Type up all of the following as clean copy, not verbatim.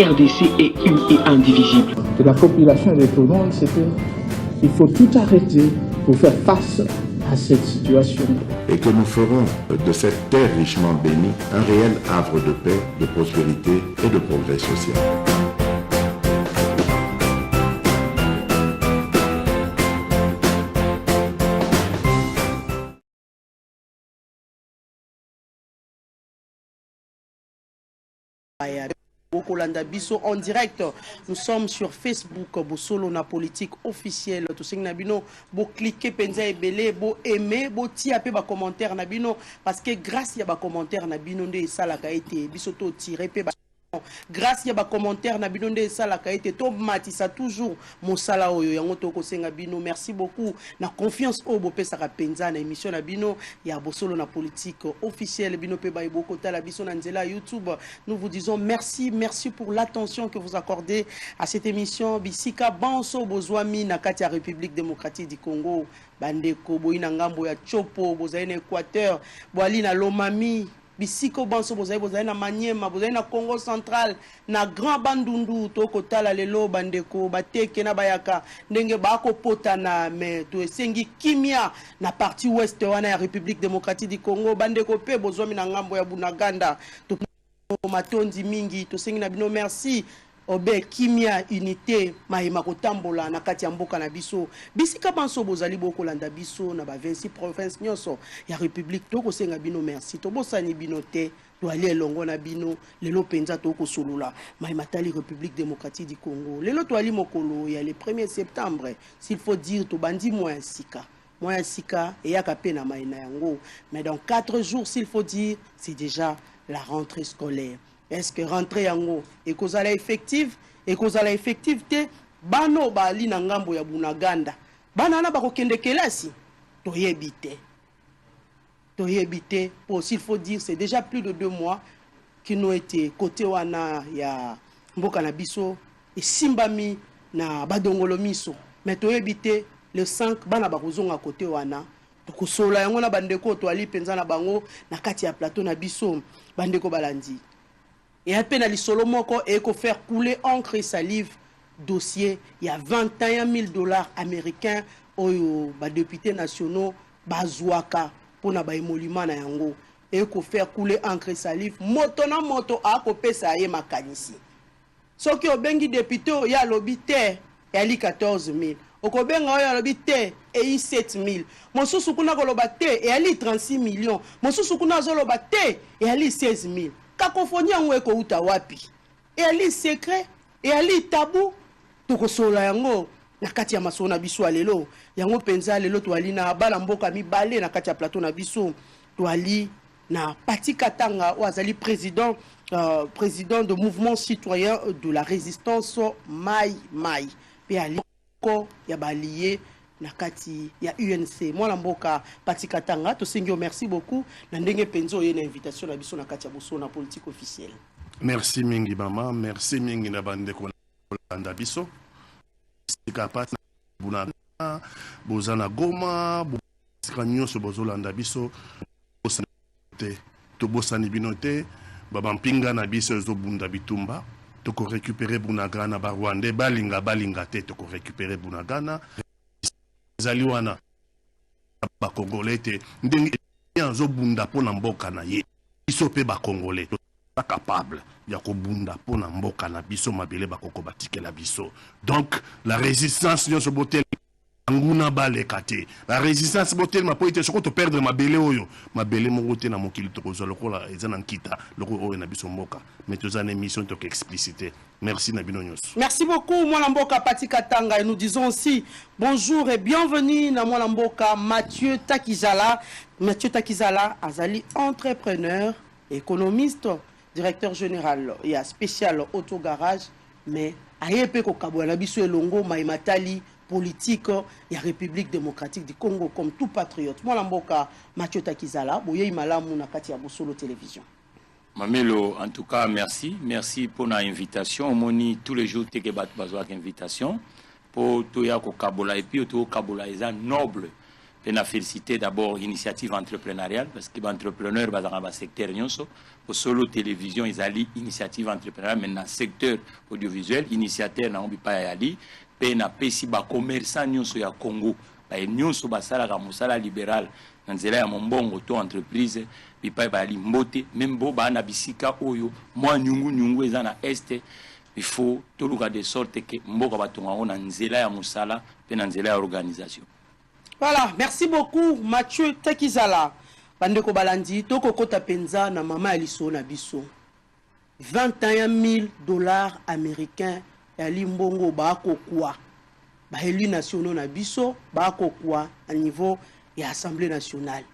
RDC est une et indivisible. De la population et de tout le monde, c'est qu'il faut tout arrêter pour faire face à cette situation. Et que nous ferons de cette terre richement bénie un réel havre de paix, de prospérité et de progrès social. En direct, nous sommes sur Facebook, Bosolo na politique officielle. Tout ce nabino, bo cliquer penza et belé, bo aimer, bo tiaper ba commentaire nabino parce que grâce à ba commentaire nabino de ça la été bisoto tirer pe grâce à ba commentaire na bino nde ça la été to matisa toujours mon sala oyo yango to ko senga bino. Merci beaucoup na confiance au bo pesa ka penza na émission na bino ya Bosolo na politique officielle bino pe ba iboko tala biso na nzela YouTube. Nous vous disons merci pour l'attention que vous accordez à cette émission. Bisika banso bozwami na kati ya République démocratique du Congo bandeko boina ngambo ya Chopo bozaina Équateur boali na Lomami bisiko banso bozaina na Maniema bozaina na Congo central na Grand Bandundu toko tala lelo bandeko bateke na bayaka ndenge bako potana me to esengi kimia na partie ouest wana ya République démocratique du Congo bandeko pe bozwami na ngambo ya Bunaganda to matondi mingi to sengi na bino merci obe kimia unité mahima kotambola na kati ya mboka na biso bisika banso bozali boko landa biso na ba 26 province nyonso ya République to ko senga bino merci to bosani bino te to ali elongo na bino lelo penza to ko solula mahima tali République démocratique du Congo lelo to ali mokolo ya le 1er septembre s'il faut dire to bandi moins sika et yaka pe na maina yango mais dans 4 jours s'il faut dire c'est déjà la rentrée scolaire. Est-ce que rentrer yango et cause à la effective te bano bali na ngambo ya Bunaganda bana na bakokende kelasi toyebite pour s'il faut dire c'est déjà plus de 2 mois qui nous été côté wana ya mboka na biso et simbami na badongolo miso mais toyebite le 5 bana bakozonga côté wana tokosola yango na bandeko to ali penza na bango na kati ya plateau na biso bandeko balandi. Et à peine à l'isolo moko et qu'on faire couler encre et salive dossier il y a $21,000 américains aux députés nationaux bazouaka pour na ba émolument na yango et qu'on faire couler encre et salive moto na moto a ko pesa ye makanisi soki obengi député ya lobité ya li 14,000 okobenga ya lobité et 7,000 mosusu kuna ko lobate et ali 36 millions mosusu kuna zo lobate et ali 16,000 kakofoni yango eko uta wapi et ali secret et ali tabou tokosola yango na kati ya maso na biso lelo yango penza lelo to ali na bala mboka mibale na kati ya plateau na biso to ali na Pati Katanga wazali président de mouvement citoyen de la résistance Mai pe ali ko ya balié na kati ya UNC mwana mboka Pati Katanga to singyo merci beaucoup na ndenge penzo ye na invitation na biso na kati ya Bosolo na politique officielle. Merci mingi mama, merci mingi na bande ko landa biso sika pat na bozana Goma sika nyonso bozolanda biso to bosani binote baba mpinga na biso zo bunda bitumba to ko récupérer Bunagana ba Rwanda balinga te to ko récupérer Bunagana zaliwana ba Congolais te ndenge yanzo bunda pona mboka na ye biso pe ba Congolais pas capable ya ko bunda pona mboka na biso mabele ba koko batikela biso. Donc la résistance nyonso botel nguna balekate la résistance botel ma poite soko to perdre mabele oyo mabele mongote na mokili to ko lokola ezana nkita loko oyo na biso mboka mais tozana émission to explicité. Merci Nabino Nyos. Merci beaucoup Mwanamboka Pati Katanga et nous disons aussi bonjour et bienvenue na Mwanamboka Mathieu Takizala azali entrepreneur, économiste, directeur général et a spécial auto garage mais ayepe ko kabwana biso elongo maimatali politique et République démocratique du Congo comme tout patriote. Mwanamboka Mathieu Takizala boye malamu na kati ya Bosolo télévision. Mamelo, en tout cas, merci. Merci pour l'invitation. Moni tous les jours, tu as besoin d'invitation pour tout ya ko kabola et puis tout kabola est noble. Je féliciter d'abord l'initiative entrepreneuriale parce que les entrepreneurs sont dans le secteur. Pour solo télévision, ils ont l'initiative entrepreneuriale, mais dans le secteur audiovisuel, l'initiateur n'a pas aller. Puis na pesi ba commerçant nyonso ya Congo. Ba nyonso basala ka musala libéral. Dans nzela ya mombongo to entreprise, bipa ba limbote, même bo ba na bisika oyo, moi nyungu eza na este. Il faut tout le cas de sorte que mboka batonga na nzela ya musala pe na nzela ya organisation. Voilà, merci beaucoup Mathieu Tekizala. Bandeko balandi toko kota penza na mama aliso na biso. $21 000 américains ya limbongo bako kwa. Ba élu nationaux na biso bako kwa à niveau ya Assemblée nationale.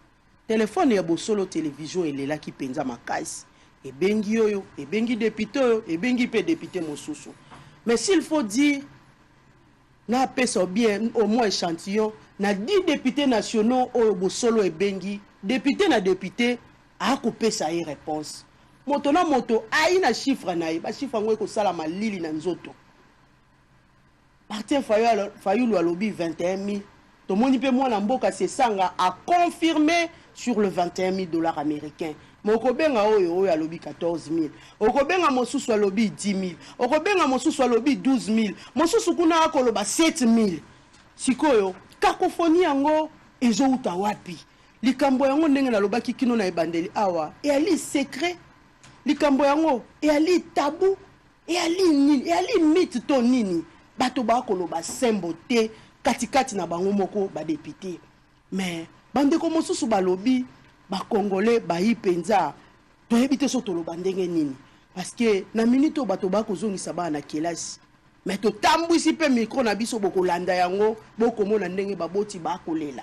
Téléphone ya bosolo télévision elela ki penza makasi. Et bengi yoyo, et bengi député yoyo, et bengi pe député mosusu. Mais s'il faut dire, na pesa bien au moins échantillon, na 10 députés nationaux au bosolo et bengi, député na député, a coupé sa réponse. Moto na moto, a na chiffre na ba chiffre ngo ko sala malili na nzoto. Martin Fayulu alobi 21 000. Tout le monde peut moi mboka c'est sanga a confirmé sur le $21 000 américains. Mokobenga oyo alobi 14 000. Okobenga mosusu alobi 10 000. Okobenga mosusu alobi 12 000. Mosusu kuna akoloba 7 000. Sikoyo, kakofoni yango ezo uta wapi? Likambo yango ndenge na lobaki kino na ebandeli awa. E ali secret. Likambo yango e ali tabou. E ali nini? E ali mythe to nini? Bato ba koloba sembote katikati na bango moko ba député. Mais bandeko mosusu balobi ba congolais ba yipenza to ebite so toloba ndenge nini parce que na minute bato ba kozongisa ba na kelasi mais to tambwisi pe micro na biso boko landa yango boko mona ndenge baboti ba kolela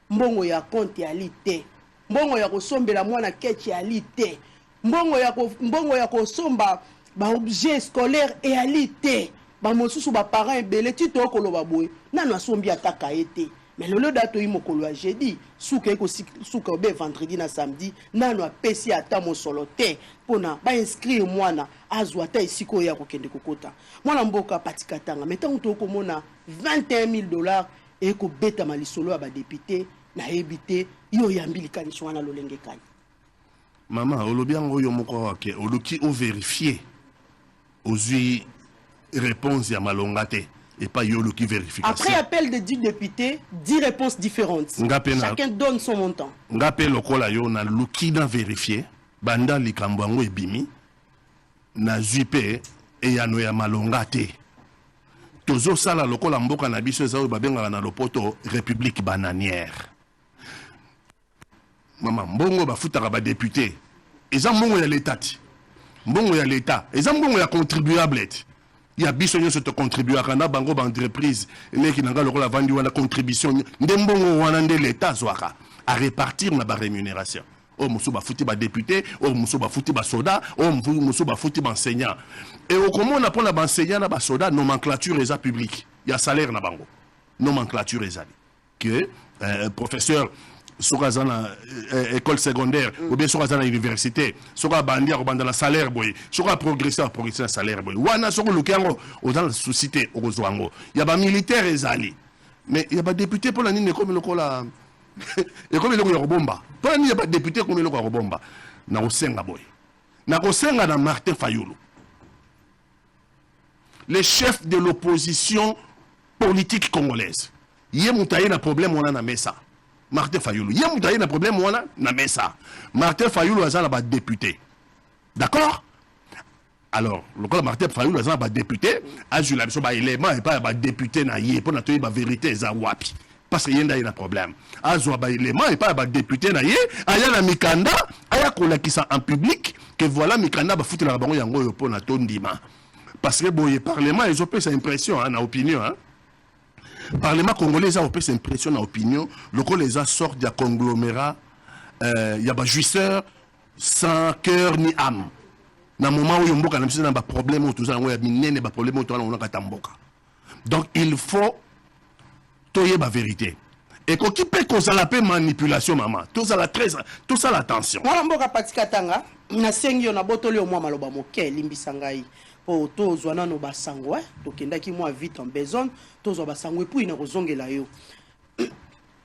mbongo ya compte ya lite mbongo ya kosombela mwana kechi ya lite mbongo ya kosomba ba objet scolaire et à lite ba mosusu ba parents ebele ti to koloba boye nanu asombi ataka ete. Mais le dato yi mokolo a jeudi, souka be vendredi na samedi, nanu a pesi ata mo solo te pona ba inscrire mwana azwa ta isiko ya kokende kokota. Mwana mboka patikatanga, metango to komona $21 000 e ko beta malisolo ya ba député na ebité yo yambili kanisho wana lolenge kani. Maman, olobiango yo moko wake, oloki o vérifier ozui réponse ya malongate. Et pas yolo qui vérification. Après appel de 10 députés, 10 réponses différentes. Chacun donne son montant. Ngapé lokola yo na luki na vérifier, banda likambo e bimi, na zuipe e yano ya malongate. Tozo sala lokola mboka na biso za babenga na lopoto république bananière. Maman, mbongo bafutaka ba député. Eza mbongo ya l'état. Mbongo ya l'état. Eza mbongo ya contribuable. Il y a besoin de contribuer à la banque d'entreprise, les qui n'ont pas la vendu à la contribution, de l'État à répartir la rémunération. Oh, Moussouba fouti ba député, oh, Moussouba fouti ba soda, oh, Moussouba fouti ba enseignant. Et au comment on apprend la enseignant, la soda, nomenclature est publique. Il y a salaire na bango. Nomenclature est que professeur soka zana école secondaire ou bien soka zana université soka bandia ko banda la salaire boy soka progresser na salaire boy wana soko lukiango ozana société okozwango ya ba militaire ezali mais ya ba député pour la nini comme lokola et comme le ko bomba pour la nini ya ba député comme le ko bomba na osenga boy na kosenga na Martin Fayulu le chef de l'opposition politique congolaise yé mutaye na problème on a na mesa Martin Fayulu. Il y a un problème, on a ça. Martin Fayulu a un député. D'accord? Alors, le Martin Fayulu a un député, a eu la mission, il est pas un député, pour la vérité, parce qu'il y a un problème. A eu l'élément, et pas un député, il y a un Mikanda, il y a qui sont en public, que voilà, Mikanda va foutre la banque yango pour la tondima. Parce que le Parlement, ils ont fait cette impression, en opinion, hein. Parlement congolais a cette impression dans l'opinion, les a sortent d'un conglomérat, il y a des jouisseurs sans cœur ni âme. Dans le moment où il y a un problème, il y a un problème, donc il faut toyer la vérité. Et quand il peut causer la manipulation, maman, tout ça l'attention. Moi, je patikatanga, na sengi na botoli o mwa maloba moke limbisangai. Po tozo na no basango to kendaki moi vite en besoin tozo basango puis na kozongela yo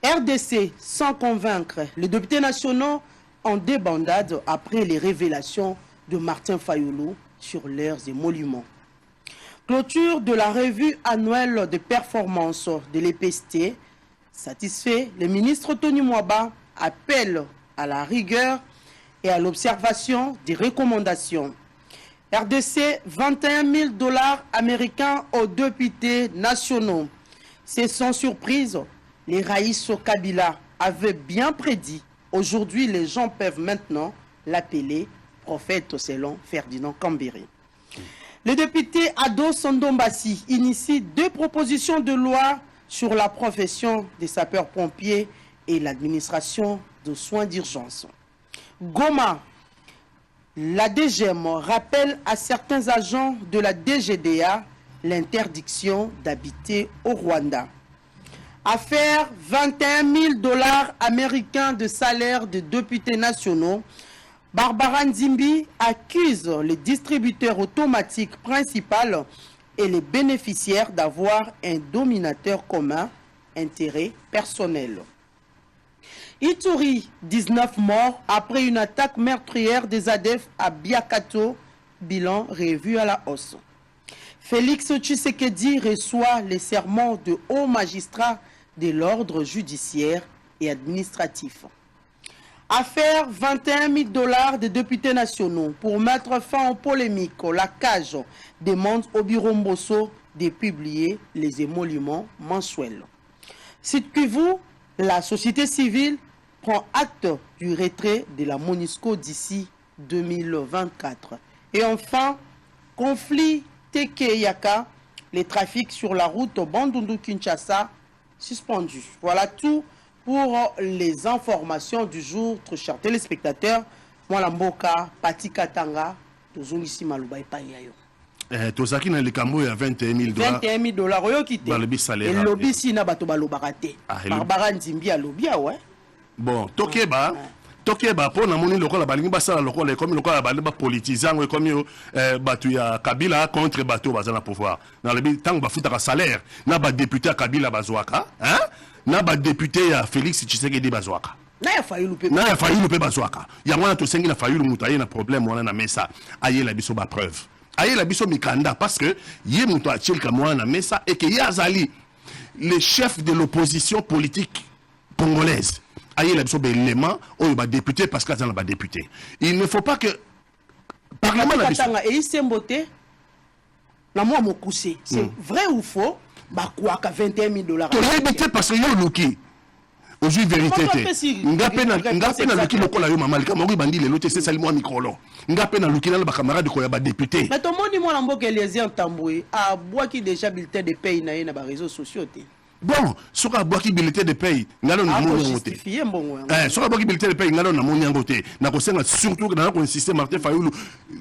RDC sans convaincre. Les députés nationaux en débandade après les révélations de Martin Fayulu sur leurs émoluments. Clôture de la revue annuelle de performance de l'EPST. Satisfait, le ministre Tony Mwaba appelle à la rigueur et à l'observation des recommandations. RDC, 21 000 $ américains aux députés nationaux. C'est sans surprise, les Raïs Kabila avaient bien prédit. Aujourd'hui, les gens peuvent maintenant l'appeler prophète selon Ferdinand Kambere. Le député Ado Sondombassi initie 2 propositions de loi sur la profession des sapeurs-pompiers et l'administration de soins d'urgence. Goma, la DGM rappelle à certains agents de la DGDA l'interdiction d'habiter au Rwanda. Affaire 21 000 $ américains de salaire de députés nationaux. Barbara Nzimbi accuse les distributeurs automatiques principaux et les bénéficiaires d'avoir un dominateur commun, intérêt personnel. Ituri, 19 morts après une attaque meurtrière des ADF à Biakato, bilan revu à la hausse. Félix Tshisekedi reçoit les serments de hauts magistrats de l'ordre judiciaire et administratif. Affaire 21 000 $ des députés nationaux pour mettre fin aux polémiques. La CAGE demande au bureau Mbosso de publier les émoluments mensuels. Site Kivu, la société civile prend acte du retrait de la MONUSCO d'ici 2024. Et enfin, conflit Teke-Yaka, les trafics sur la route Bandundu-Kinshasa suspendu. Voilà tout pour les informations du jour, très chers téléspectateurs. Moi, la Mboka, Pati Katanga, Tozongisi Malouba et Payayo. Tozaki na likambo ya 21 000 $. 21 000 $. Oyo kite. Et le lobby si na bato balobakate. Barbara Nzimbi a lobby, ouais. Bon, Tokeba. Tokeba pour na moni lokola balingi basala lokola comme lokola balingi politisant comme batu ya Kabila contre bato bazana pouvoir. Dans le temps ba futa ka salaire na ba député Kabila bazwaka, hein? Na ba député ya Félix Tshisekedi bazwaka. Na ya Fayulu pe bazwaka. Ya wana to sengi na Fayulu mutaye na problème wana na mesa. Aye la biso ba preuve. Aye la biso mikanda parce que yé muto achil ka mwana na mesa et que yazali le chef de l'opposition politique congolaise. Aïe la biso l'élément ou ba député parce que ba député. Il ne faut pas que parlement la biso et il s'emboté la moi mon coussé. C'est vrai ou faux? Ba quoi ka 21 000 $. To l'habité parce que yo luki. Aujourd'hui vérité té. Ngapé na luki lokola yo mama lika mori bandi le loté c'est sali moi micro ngapé na luki na ba camarade ko ya ba député. Mais to moni moi la mboka les entamboué a bois qui déjà bulletin de paye na ba réseaux sociaux té. Bon, sur la boîte bulletin de paye, ngalo na moni ngote. Sur la boîte bulletin de paye, ngalo na moni ngote. Na ko senga surtout dans le système Martin Fayulu,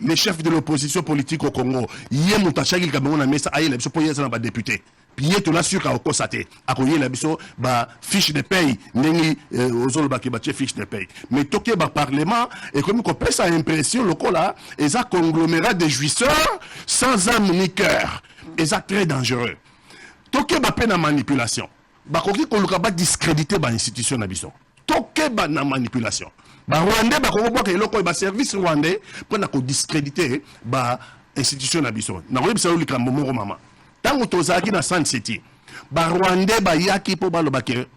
le chef de l'opposition politique au Congo, yé mutachaki Cameroun na mesa aye la biso po yesa na ba député. Puis yé to la sur ka okosate. Akoye la biso ba fiche de paye, ndengi ozolo ba ke ba fiche de paye. Mais toké ba parlement et comme ko pesa impression lokola, eza conglomérat de jouisseurs sans âme ni cœur. Eza très dangereux. Toké ba na manipulation. Ba koki koluka ba discréditer ba institution na biso. Toké ba na manipulation. Ba Rwandais ba ko boka eloko ba service rwandais pour na ko discréditer ba institution na biso. Na ko bisa lika momoro mama. Tango tozaki na San City. Ba Rwandais ba yaki po ba lobake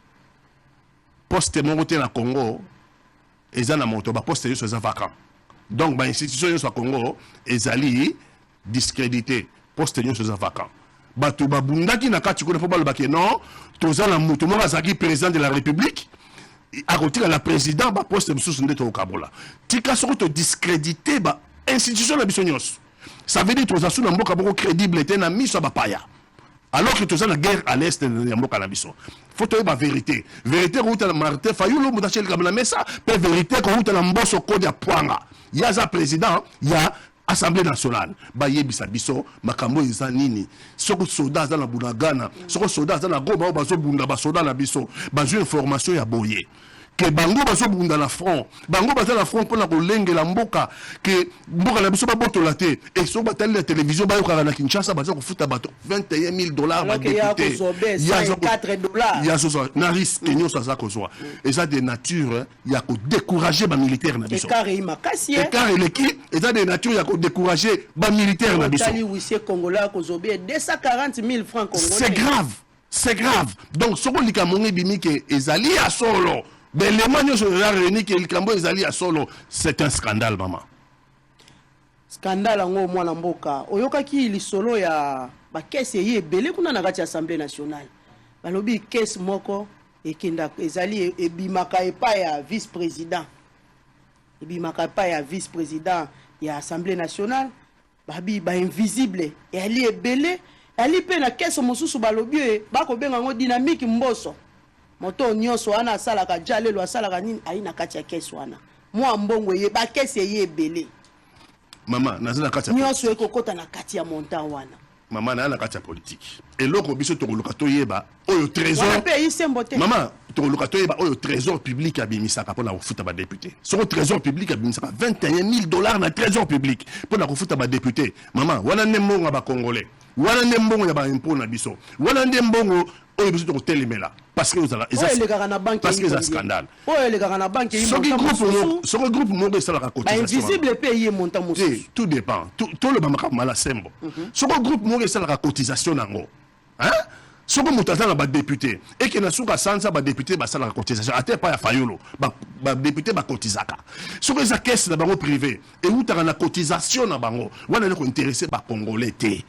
poste mongote na Congo eza na moto ba poste yo so vacant. Donc ba institution yo so Congo ezali discréditer poste yo so vacant. Bato babundaki na kati ko po balobaki non toza na mutu mo bazaki président de la République a retiré la président ba poste mususu ndeto okabola tika soko to discréditer ba institution na biso nyos ça veut dire toza sous na mboka boko crédible te na miso ba paya alors que toza na guerre à l'est de mboka na biso faut to ba vérité route na Martin Fayulu mutachel kamla mesa pe vérité ko route na mboso ko dia poanga ya za président ya Assemblée nationale, ba yebisa biso makambo eza nini soko soda za na Bunagana soko soda za na Goma bazo bunda ba soda na biso bazo information ya boye que bango baso bunda la front bango baza la front pona kolenge la mboka que mboka na biso ba botola te et so batali la télévision ba yoka na Kinshasa baza ko futa bato $21,000 ba député il y a $4 il y a so na risque kenyo ça ko so et ça de nature il y a ko décourager ba militaire na biso car il makasi car il qui et ça de nature il y a ko décourager ba militaire na biso tali wisi congolais ko zobé 240,000 francs congolais c'est grave donc ce qu'on dit qu'à mon bimi que ezali à solo ben les manios sur la réunie que le cambo ezali à solo c'est un scandale maman scandale ngo mwana mboka oyoka ki li solo ya ba caisse ye belé kuna na kati assemblée nationale balobi caisse moko ekenda ezali ebimaka epa ya vice président ya assemblée nationale babi ba invisible et ali ebelé ali pe na keso mosusu balobi bako benga ngo dynamique mboso moto nyonso wana asala ka jalelo asala ka nini aina kati ya keso wana mwa mbongo ye ba kese ye belé mama nazana kati ya nyonso ekokota na kati ya montant wana mama na kati ya politique et loko biso to koluka to yeba oyo trésor wana pe isembote mama to koluka to yeba oyo trésor public abimisaka pona kofuta ba député so trésor public abimisaka $21,000 na trésor public pona kofuta ba député mama wana nembongo ba congolais wana ndembongo ya ba impôt na biso wana ndembongo oyo biso to kotelemela parce que ozala parce que c'est scandale oyo le kana banque yi so groupe mo ça la cotisation invisible pe yi montant mosusu tout dépend tout le bamaka mala sembo so groupe mo ça la cotisation nango hein so ko mutata na ba député et que na suka sansa ba député ba sala cotisation ate pa ya fayolo ba député ba cotisaka so ko za caisse na bango privé et utaka na cotisation na bango wana le ko intéresser ba congolais té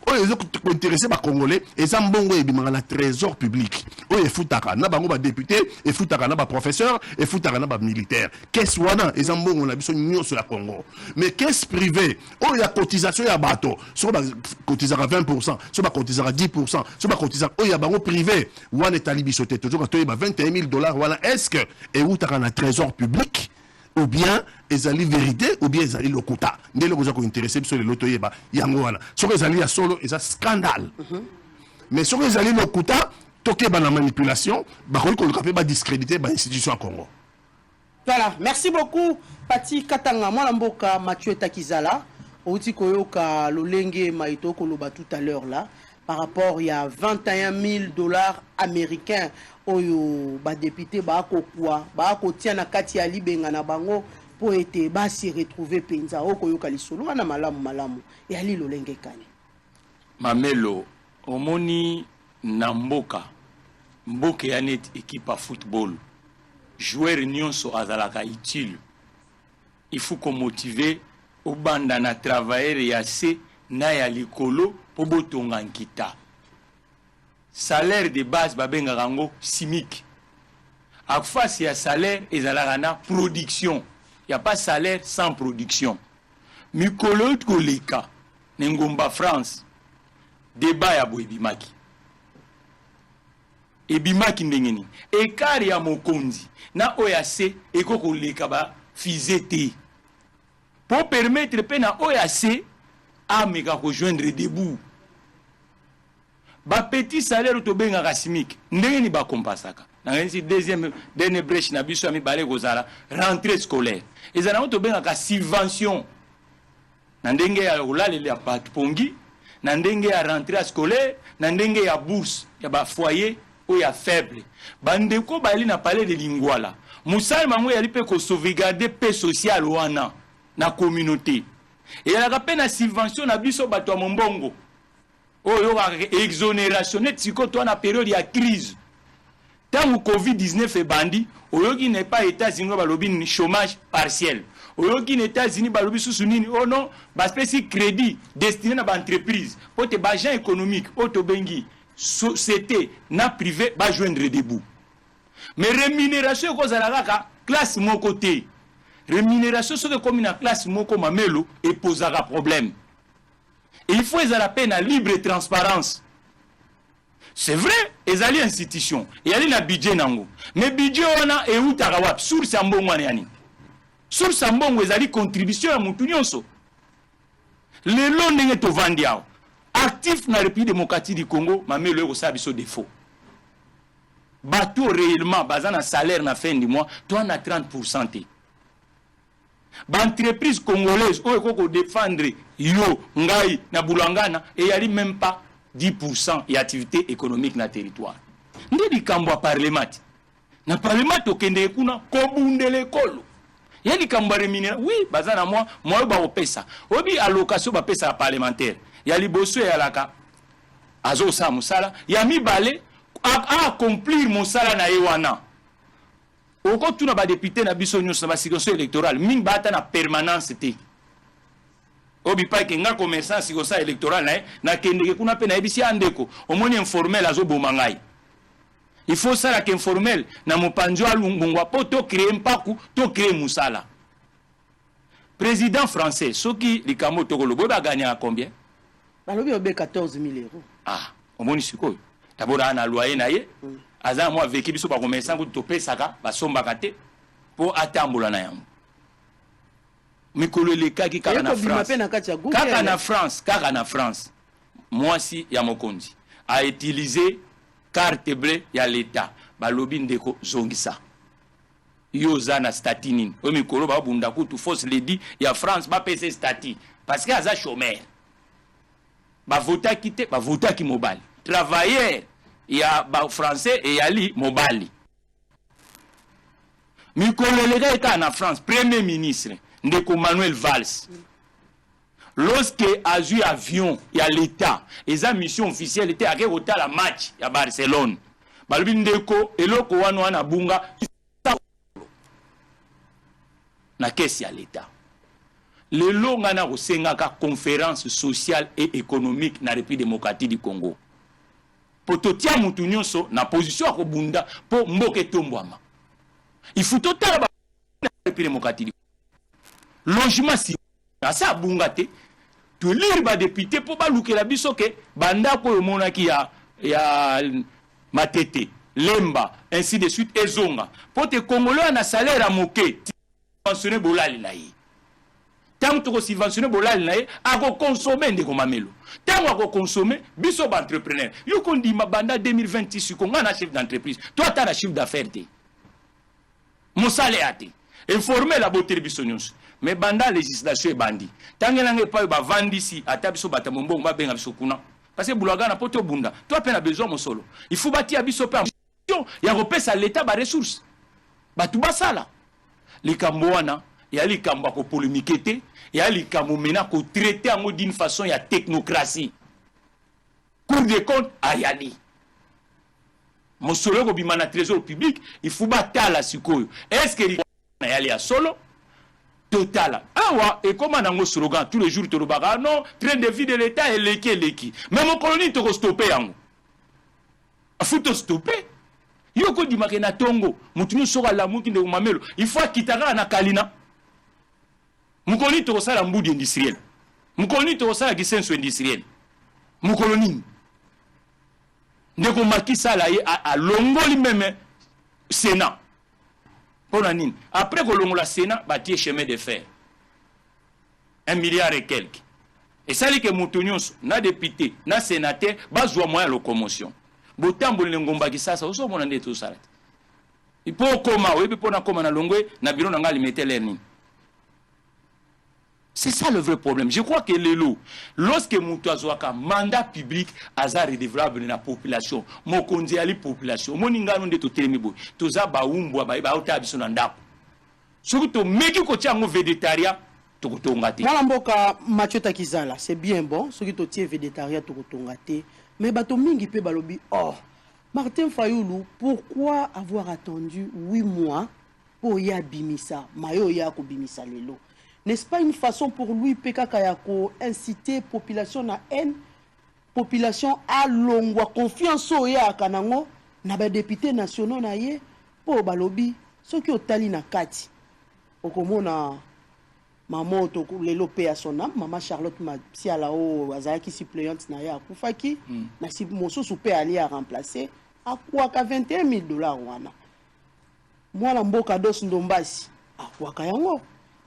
oyo ezo intéressé ba congolais et ça mbongo ebimanga na trésor public oyo efutaka na bango ba député efutaka na ba professeur efutaka na ba militaire caisse wana et ça mbongo na biso nyonso ya Congo mais caisse privée oyo ya cotisation ya bato so ba cotisaka 20% so ba cotisaka 10% so ba cotisaka oyo ya bango privé wana etali biso te toujours to ba $21,000 wana est-ce que eutaka na trésor public ou bien ezali vérité ou bien ezali lokuta ndele ko za ko intéresser biso le loto yeba yango wana soko ezali ya solo eza scandale mais soko ezali lokuta toke ba na manipulation ba ko luka pe ba discréditer ba institution à Congo. Voilà, merci beaucoup Pati Katanga mwana mboka Mathieu Takizala outi koyoka lolenge maito ko loba tout à l'heure là par rapport il y a $21,000 américains oyo ba député ba kokwa ba kotia na kati ya libenga na bango po ete ba si retrouver penza okoyoka lisolo na malamu et ali lolenge kani mamelo omoni na mboka ya net équipe à football joueur nyonso azalaka utile il faut qu'on motive au banda na travailler ya se na ya likolo po botonga nkita salaire de base babenga rango simique à face ya salaire ezalaka na production il y a pas salaire sans production mikolo koleka ngomba France débat ya boebimaki ebimaki ndengeni ekari ya mokonzi na oyase ekoko leka ba fizete pour permettre pe na oyase ameka rejoindre debout ba petit salaire to benga rasimique ndengeni ba kompasaka na ngeni deuxième dernière brèche na biso ami balé kozala rentrée scolaire ezana to benga ka subvention na ndenge ya olalele ya patpongi na ndenge ya rentrée scolaire na ndenge ya bourse ya ba foyer ou ya faible bandeko bali na palais de Lingwala musali mango yali pe ko sauvegarder paix sociale wana na communauté et la rappel na subvention na biso bato ya mbongo oyo exonération net siko to na période ya crise tant Covid-19 et bandi oyo qui n'est pas États-Unis balobi chômage partiel oyo qui n'est États-Unis balobi sous nini oh non ba spécifique crédit destiné na ba entreprise pour te ba agent économique auto bengi société na privé ba joindre debout mais rémunération ko zalaka classe mon côté rémunération sur comme une classe moko mamelo et posera problème et il faut les la peine à libre et transparence c'est vrai les alliés institutions et ali na budget nango mais budget wana et ou tarawap sur sambongo yani sur sambongo ezali contribution à mutu nyonso le long ndenge to vandiao actif na République démocratique du Congo mamelo ko sabiso défaut bateau réellement bazana salaire na fin du mois toi na 30%. Entreprise congolaise oyo koko défendre yo ngai na bulangana et yali même pas 10% et activité économique na territoire. Ndi likambo parlement. Na parlement okende kuna kobundele kolo. Yali kambo remunera oui bazana moi ba opesa. Obi allocation ba pesa parlementaire. Yali bosso ya laka azo sa musala ya mibale a accomplir musala na yewana. Oko tuna ba député na biso nyonso na circonscription électorale mingi bata na permanence te. Obi pa ke nga commerçant circonscription électorale na kendeke kuna pe na ebisi andeko omoni informel azo bomangai. Il faut ça la informel na mopanjo alungungwa po to créer mpaku to créer musala. Président français soki likamo tokolo boba gagner à combien? Balobi obe 14 000 euros. Ah, omoni sikoyo. Tabora na loyer na ye. Aza moi avec biso ba commerçant ko topé saka ba somba kate pour atambola na yango. Mikolo le kaki kaka na France. Kaka na France. Moi si ya mokonzi a utilisé carte bleue ya l'état. Balobi ndeko zongisa. Yoza na statinin. O mikolo ba bunda kutu force lady ya France ba pese stati parce que aza chômeur. Ba vota kité, ba vota ki mobile. Travailleur il y a français et il y a li mobali. Mikolo le gars en France, premier ministre ndeko Manuel Valls. Lorsque a eu avion, il y a l'état, et sa mission officielle était à la match à Barcelone. Balbi ndeko eloko wana bunga na kesi ya l'état. Le longa na kosenga ka conférence sociale et économique na République démocratique du Congo. Pototia mutu nyonso na position ya kobunda po mboke tombwama. Il faut total ba République démocratique. Logement si asa bunga te to lire ba député po ba lukela biso ke banda ko monaki ya Matete, Lemba, ainsi de suite ezonga. Po te Congolais na salaire a moke subventionner bolali na yi. Tant que subventionner bolali na yi a ko consommer ndeko mamelo. Tant que consommer biso ba entrepreneur. Yo kondi mabanda 2026 ko ngana chef d'entreprise. Toi tu as un chiffre d'affaires te. Mon salaire a te. Informer la beauté biso nyonso. Mais banda législation e bandi. Tangela nge pa ba vandi si atabiso batamombo ba benga biso kuna. Parce que boulagana poto bunda. Toi peine a besoin mon solo. Il faut bâtir biso pa. Ya repesa l'état ba ressources. Ba tout basala. Les Cambouana, il y a les Cambouana qui polémiquent, il y a les Cambouana qui traitent d'une façon, il y a technocratie. Cour des comptes, Ayali. Mon solo qui bimana trésor public, il faut battre la sikoyo. Est-ce que il y a solo? Total. Ah ouais, et comment on a un slogan tous les jours, tu le non, train de vie de l'État est l'éki. Mais mon colonie, tu vas stopper. Il faut te stopper. Yoko di makena tongo mutunu soka la muki de mamelo il faut kitaka na kalina mukoni to sala mbudi industriel mukoni to sala gisenso industriel mukoloni ndeko makisa la a longoli meme Sénat pour nini après ko longola Sénat bâtir chemin de fer 1 milliard et quelques et ça li que mutunyoso na député na sénateur bazwa moyen locomotion botambo lengomba kisasa oso mona ndeto sarati ipo koma webi pona koma na longwe na biro na ngali meter learning. C'est ça le vrai problème. Je crois que lelo lorsque mutu azwaka mandat public aza redevable na population mokonzi ali population moningano ndeto telemibo toza ba umbwa ba ota biso na ndako soki to meki ko tiango végétarien to kotonga te mwana mboka Mathieu Takizala c'est bien bon soki to tie végétarien to kotonga te. Mais bato mingi pe balobi oh Martin Fayoulou pourquoi avoir attendu 8 mois pour ya bimisa mayo ya ko bimisa lelo n'est-ce pas une façon pour lui pekaka ya ko inciter population na haine population a longwa confiance o ya kanango na ba députés nationaux na ye po balobi soki otali na kati okomona maman to lelo pe à son âme maman Charlotte si à la haut azaki suppléante na ya kufaki na si mosusu pe ali a remplacer a quoi ka $21,000 wana mwana mboka dos ndombasi a quoi ka yango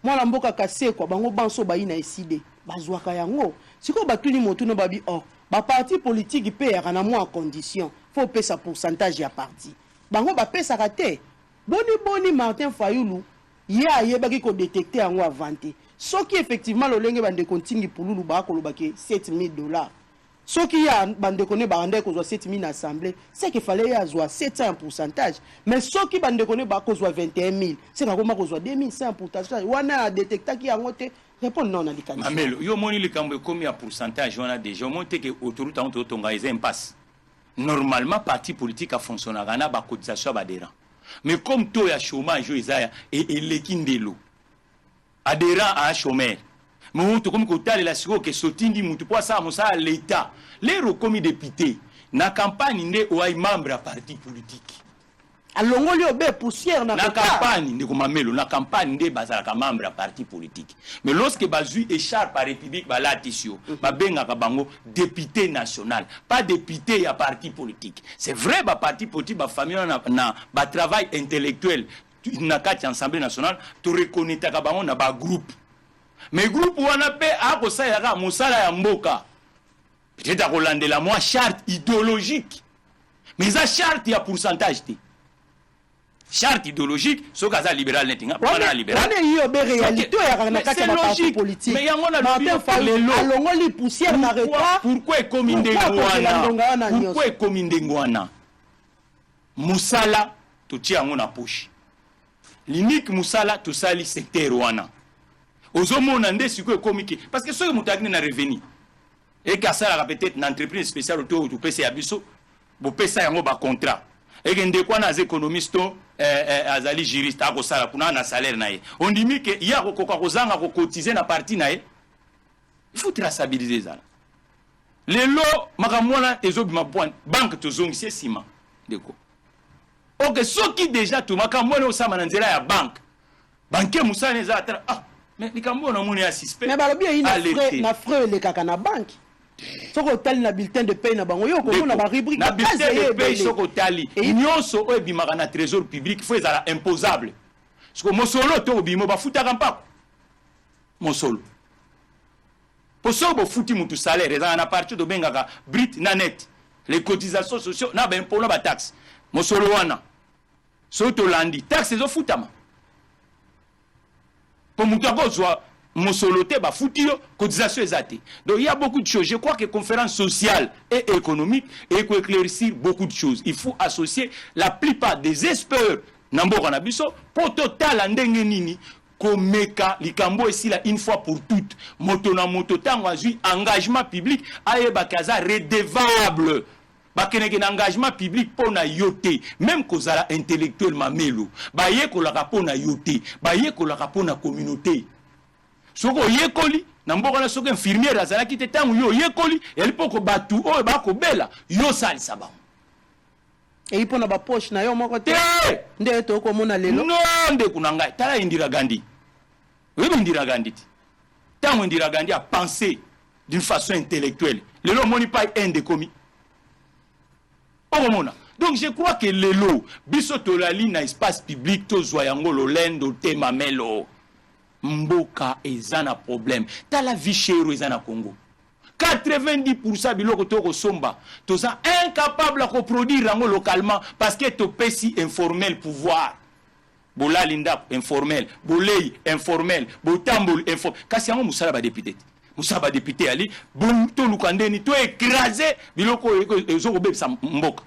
mwana mboka kaseko bango banso bayi na eside bazwaka yango siko batuni motu no babi oh ba parti politique pe ya na mo en condition faut pe sa pourcentage ya parti bango bapesaka te boni Martin Fayulu ye ayebaki kodétecte yango avante soki effectivement lolenge bandeko ntingi pululu bakolobaki $7,000 soki ya bandeko ne barande kozwa 7,000 na assemblée c'est qu'il fallait ya azwa 700 pourcentage mais soki bandeko ne bakozwa 21,000 c'est kakoma kozwa 2,500 pourcentage wana détectaki yango te répondre non na likanisi Mamelo yo moni likambo ekomi ya pourcentage wana déjà monte que autoroute en totonga eza impasse normalement parti politique a fonctionné na ba cotisation adhérent mais comme taux ya chômage yo eza et eleki ndelo adhérent à chômeur mais to comme ko talela siko ke sotindi mutu po sa musa l'état les rekomi député na campagne nde o ay membre à parti politique alongoli obe poussière na campagne ndeko Mamelo na campagne nde bazala ka membre à parti politique mais lorsque bazui écharpe par république balatisio babenga ka bango député national pas député à parti politique c'est vrai ba parti politique ba famille na ba travail intellectuel na kati assemblée nationale to reconnaître ka bango na ba groupe mais groupe wana pe a ko sa ya musala ya mboka peut-être à kolandela moi charte idéologique mais ça charte ya pourcentage te charte idéologique so kaza libéral netinga wana libéral wana yo be réalité ya na kati ya parti politique mais yango na lobi lelo alongoli poussière na retard pourquoi ekominde ngwana pourquoi ekominde ngwana musala to tia yango na poche l'unique musala to sali secteur wana ozomona nde siko ekomiki parce que soki mutakine na revenu et kasala peut-être une entreprise spéciale autour du PC abiso bo pesa yango ba contrat et que ndekwa na économiste azali juriste akosala kuna na salaire na ye on dit que ya kokoka kozanga ko cotiser na parti na ye il faut traçabiliser ça lelo makamwana ezobima point banque tozongisi sima ndeko OK soki déjà to makamwana osama na nzela ya banque banque musane za atra mais likambo na moni ya suspect mais balobi yi na frais le kaka na banque soko tali na bulletin de paie na bango yo ko na ba rubrique na bulletin de paie soko tali nyonso o ebimaka na trésor public faut ezala imposable soko mosolo to obimo ba futaka mpako mosolo poso bo futi mutu salaire ezala na partie de bengaka brut na net les cotisations sociales na ba impôt na ba taxe mosolo wana so to landi taxe zo futama pour mutu akozwa Mosolote ba futio cotisation ezate. Donc il y a beaucoup de choses. Je crois que conférence sociale et économique et pour éclaircir beaucoup de choses. Il faut associer la plupart des experts nambo na biso pour total ndenge nini komeka likambo ici là une fois pour toutes. Moto na moto tango azui engagement public ayeba kaza redevable. Bakeneke na engagement public pona yote même kozala intellectuel Mamelo. Baye ko la pona yote, baye ko la pona communauté. Soko yekoli na mboka na soko infirmière azalaki te tangu yo yekoli elipoko batu oyo bakobela yo sali sabango et il pona ba poche na yo moko te nde to ko mona lelo non nde kuna ngai tala Indira Gandhi oui Indira Gandhi tangu Indira Gandhi a pensé d'une façon intellectuelle lelo moni pas un de commis mona donc je crois que lelo biso tolali na espace public to zoyango lolendo te Mamelo mboka ezana problème ta la vie chère ezana Congo 90% biloko to ko somba to ça incapable à produire rango localement parce que to pesi informel pouvoir bola linda informel bolei informel botambol informel kasi yango musala ba député ali bon to lukandeni to écraser biloko ezoko bebisa mboka.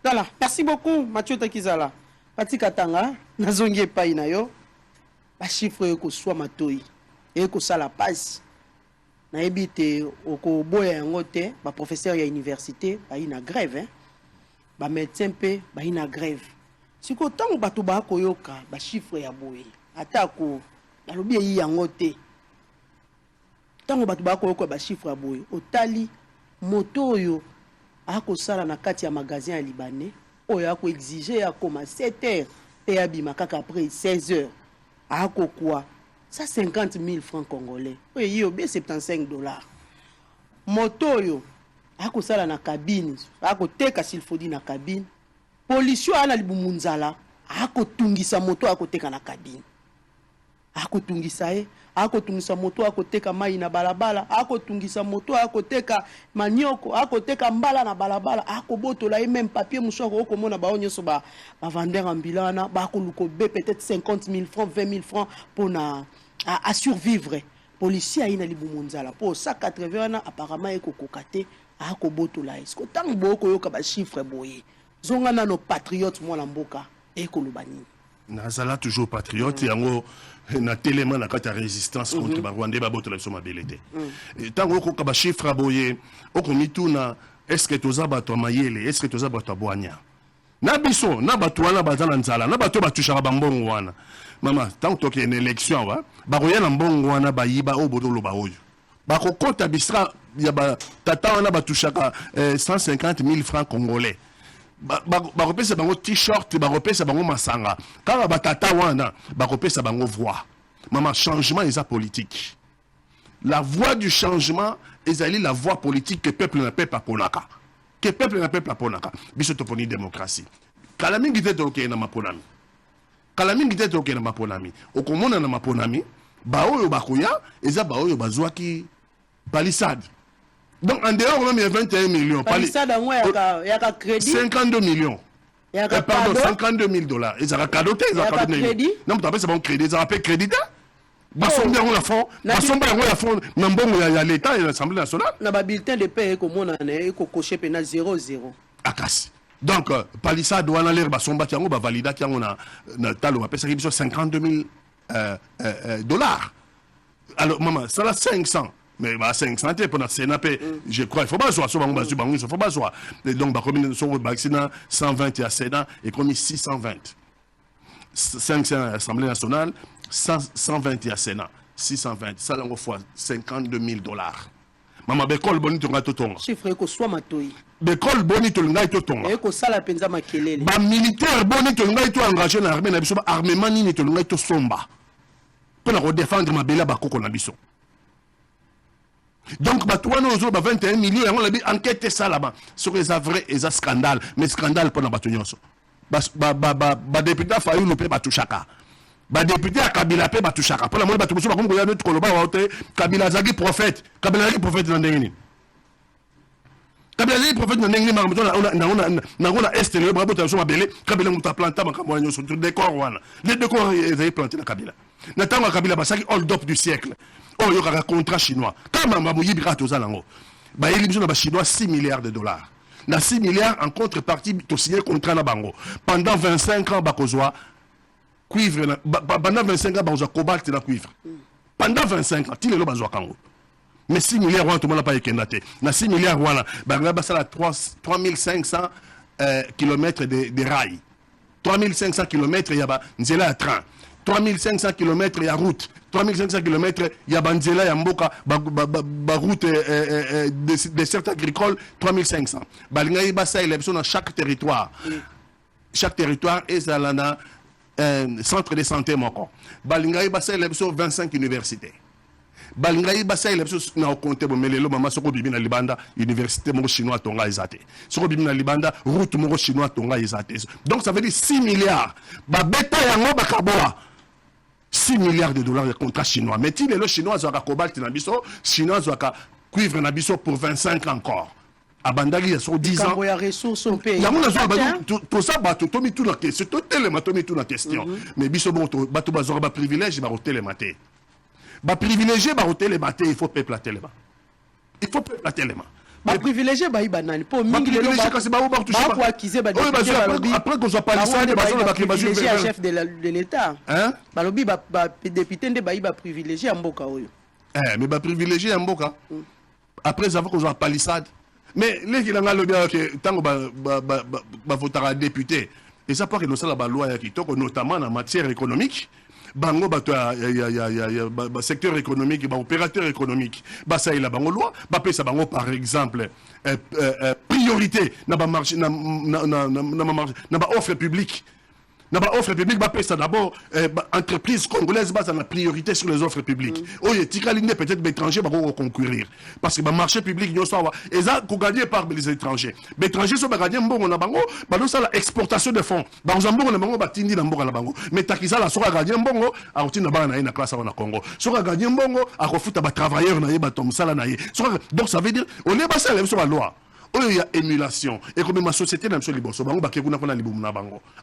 Voilà, merci beaucoup Mathieu Takizala Pati Katanga nazongi epai na yo ba chiffre ko soit matoi et ko sala passe na ebite oko boya yango te ba professeur ya université ba ina grève ba médecin pe ba ina grève siko tango bato ba ko yoka ba chiffre ya boye atako balobi yi yango te tango bato ba ko yoka ba chiffre ya boye otali moto yo ako sala na kati ya magasin ya libanais oyo ako exiger ya koma 7h pe abima kaka après 16h ako quoi ça 50 000 francs congolais oyo yo be $75 moto yo ako sala na cabine ako teka s'il faut dire na cabine pollution ana libumunzala ako tungisa moto ako teka na cabine akotungisa ye akotungisa moto akoteka mai na balabala akotungisa moto akoteka manioko akoteka mbala na balabala akobotola ye même papier mouchoir okomona bao nyonso ba vendeur ambulant bakoluka be peut-être 50 000 francs 20 000 francs pour à survivre. Policier a ina libu monzala pour 180 ans apparemment ekokoka te akobotola ye siko tango boko yoka ba chiffre boye zonga na nos patriotes moi la mboka ekoloba nini nazala toujours patriote yango na téléma na kata résistance contre ba Rwandais ba botola biso mabele te tango ko ba chiffre boye okomituna est-ce que toza bato mayele est-ce que toza bato boanya na biso na bato wana bazana nzala na bato batushaka bambongo wana mama tango toke une élection wa ba roya na mbongo wana bayiba obotolo ba oyo ba kokota bisra ya ba tata wana batushaka 150 000 francs congolais bakopesa bango t-shirt bakopesa bango masanga kaka batata wana bakopesa bango voix mama changement eza politique la voix du changement ezali la voix politique que peuple na peuple aponaka que peuple na peuple aponaka biso toponi démocratie kala mingi te tokende na maponami kala mingi te tokende na maponami okomona na maponami baoyo bakoya eza baoyo bazwaki palissade. Donc en dehors même il y a 21 millions. Palissade en ouais, il y a crédit. 52 millions. Pardon, 52 000 $. Ils ont cadeau, ils ont crédit. Non, tu appelles ça bon crédit, ils ont appelé crédit. Basombe on la fond, basombe on la fond, nambongo ya l'État et l'Assemblée nationale. Na ba bulletin de paie comme on a ko coché pénal 0-0. Akasi. Donc palissade wana l'air basomba tiango ba valida tiango na talo appelle ça 52 000 $. Alors maman, ça la 500. Mais bah 500 pour la CNAP, je crois il faut pas soit il faut pas soit donc bah comme sur le vaccin 120 à Sénat et comme 620 500 à l'Assemblée nationale 120 à Sénat 620 ça l'on fois 52 000 $. Maman bekol boni to ngato tonga chiffre ko soit matoi bekol boni to ngato tonga e ko sala penza makelele ba militaire boni to ngato engagé na armée na biso armement nini to ngato somba pour la défendre ma bela bakoko na biso. Donc, bah, toi, nous avons 21 millions, et on a dit enquête ça là-bas. Sur les vrais et les scandales, mais scandale pour la bataillon. Bah, député a failli le paix, bah, tout chaka. Bah, député a Kabila paix, bah, tout chaka. Pour la moitié, bah, tout le monde, il y a notre coloba, Kabila Zagi prophète. Kabila Zagi prophète dans l'Engini. Kabila Zagi prophète dans l'Engini, on a est, le bravo, tu as belé, Kabila m'a planté, ma sur le décor, les décors, ils avaient planté dans Kabila. Nathan Kabila, bah, ça qui hold up du siècle. Oh, il y aura un contrat chinois. Quand maman mouillé birato zalango, bah il y a chinois 6 milliards $. Na 6 milliards en contrepartie, tu signé contrat na bango. Pendant 25 ans, bakozwa cuivre. Pendant 25 ans, bakozwa cobalt na cuivre. Pendant 25 ans, tu le bazwa kango. Mais 6 milliards, tout le monde n'a pas ékendaté. Na 6 milliards, voilà, bah là, ça a 3500 kilomètres de rails. 3500 kilomètres, il y a nzela à train. 3500 km il y a route. 3500 km il y a banzela ya mboka route dessert agricole 3500. Balingai basa élection dans chaque territoire. Chaque territoire est à centre de santé moko. Balingai basa élection 25 universités. Balingai basa élection na compter bo melelo mama soko bibi na libanda université moko chinois tonga ezate. Soko bibi na libanda route moko chinois tonga ezate. Donc ça veut dire 6 milliards. Ba beta yango bakaboa. 6 milliards de $, de contrat chinois. Mais si les Chinois ont cobalt na biso, Chinois ont cuivre na biso pour 25 ans encore. Abandali, il y a 10 ans. Il y a ressources au pays. Il y a tout ça, tout mis tout la question. Tout la question. Mais biso, bato bazora ba privilège, ba roter les matés. Ba privilégié, ba roter les matés, il faut peuple la télé. Il faut peuple la télé. Ba privilégié ba ibanani po mingi le ba kasi ba ba toucher ba accuser ba après qu'on soit pas ça ba privilégié chef de l'état hein ba lobi ba député nde ba iba privilégié mboka oyo mais ba privilégié mboka après ça va qu'on soit palissade mais les qui langa lobi que tango ba votera député et ça pas que nous ça la loi ya kitoko notamment en matière économique. Bango bato ya secteur économique, opérateur économique, ça il a bango loi, ça bango par exemple priorité na ba marché na ba offre publique. D'abord, offre publique, ça d'abord, entreprise congolaise base en priorité sur les offres publiques. Oh, il y a peut-être étrangers qui vont concourir. Parce que le marché public, il y a ça, gagné par les étrangers. Les étrangers sont gagnés, on a bango, ça l'exportation de fonds. Dans un bon, on a bango, batindi na mboka la bango. Mais takisa la sera gagné bongo, a outi na bana na classe na Congo. Sera gagné bongo, a refuta ba travailleurs na ba tom sala na. Donc ça veut dire, on est passé à la loi. Il y a émulation. Et comme ma société n'a pas de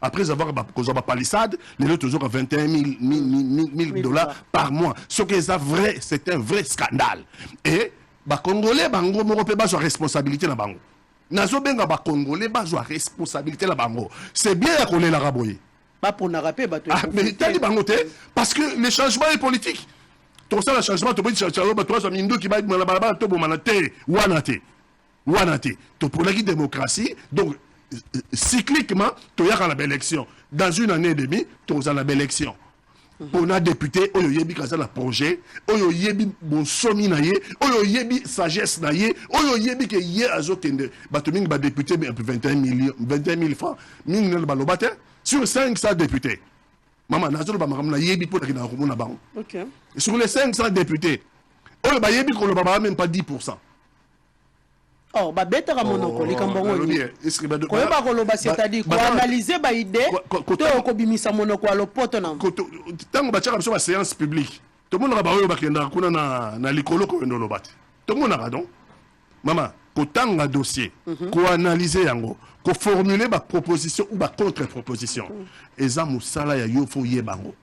après avoir causé ma palissade, les autres toujours à 21 000 dollars par mois. Ce qui est vrai, c'est un vrai scandale. Et les Congolais, ils ont responsabilité dans bango. Nazo benga ba Congolais, ils ont responsabilité dans bango. C'est bien qu'on est la raboyer. Pas pour narraper, mais t'as dit bango parce que le changement est politique. Tout ça, le changement, tu peux dire, tu as mis qui va être là-bas, tu peux Wanate, pour la démocratie, donc cycliquement, tu as la belle élection. Dans une année et demie, tu as la belle élection. Pour un député, on y a un projet, on y a un somme, on y a une sagesse, on y a un député 21 000 francs, sur 500 députés. Maman, sur les 500 députés, on ne même pas 10%. Oh, bah bête à monoko, les cambons. C'est-à-dire, analyser ma idée, tu as obimisa monoko à l'opotonam. Tant que tu as une séance publique, tout le monde a na likolo ko ndo lobati. Tout le monde a donc. Maman, ko tanga dossier, ko analyser yango, ko formuler ba proposition ou ba contre-proposition. Eza musala ya yo fo yebango.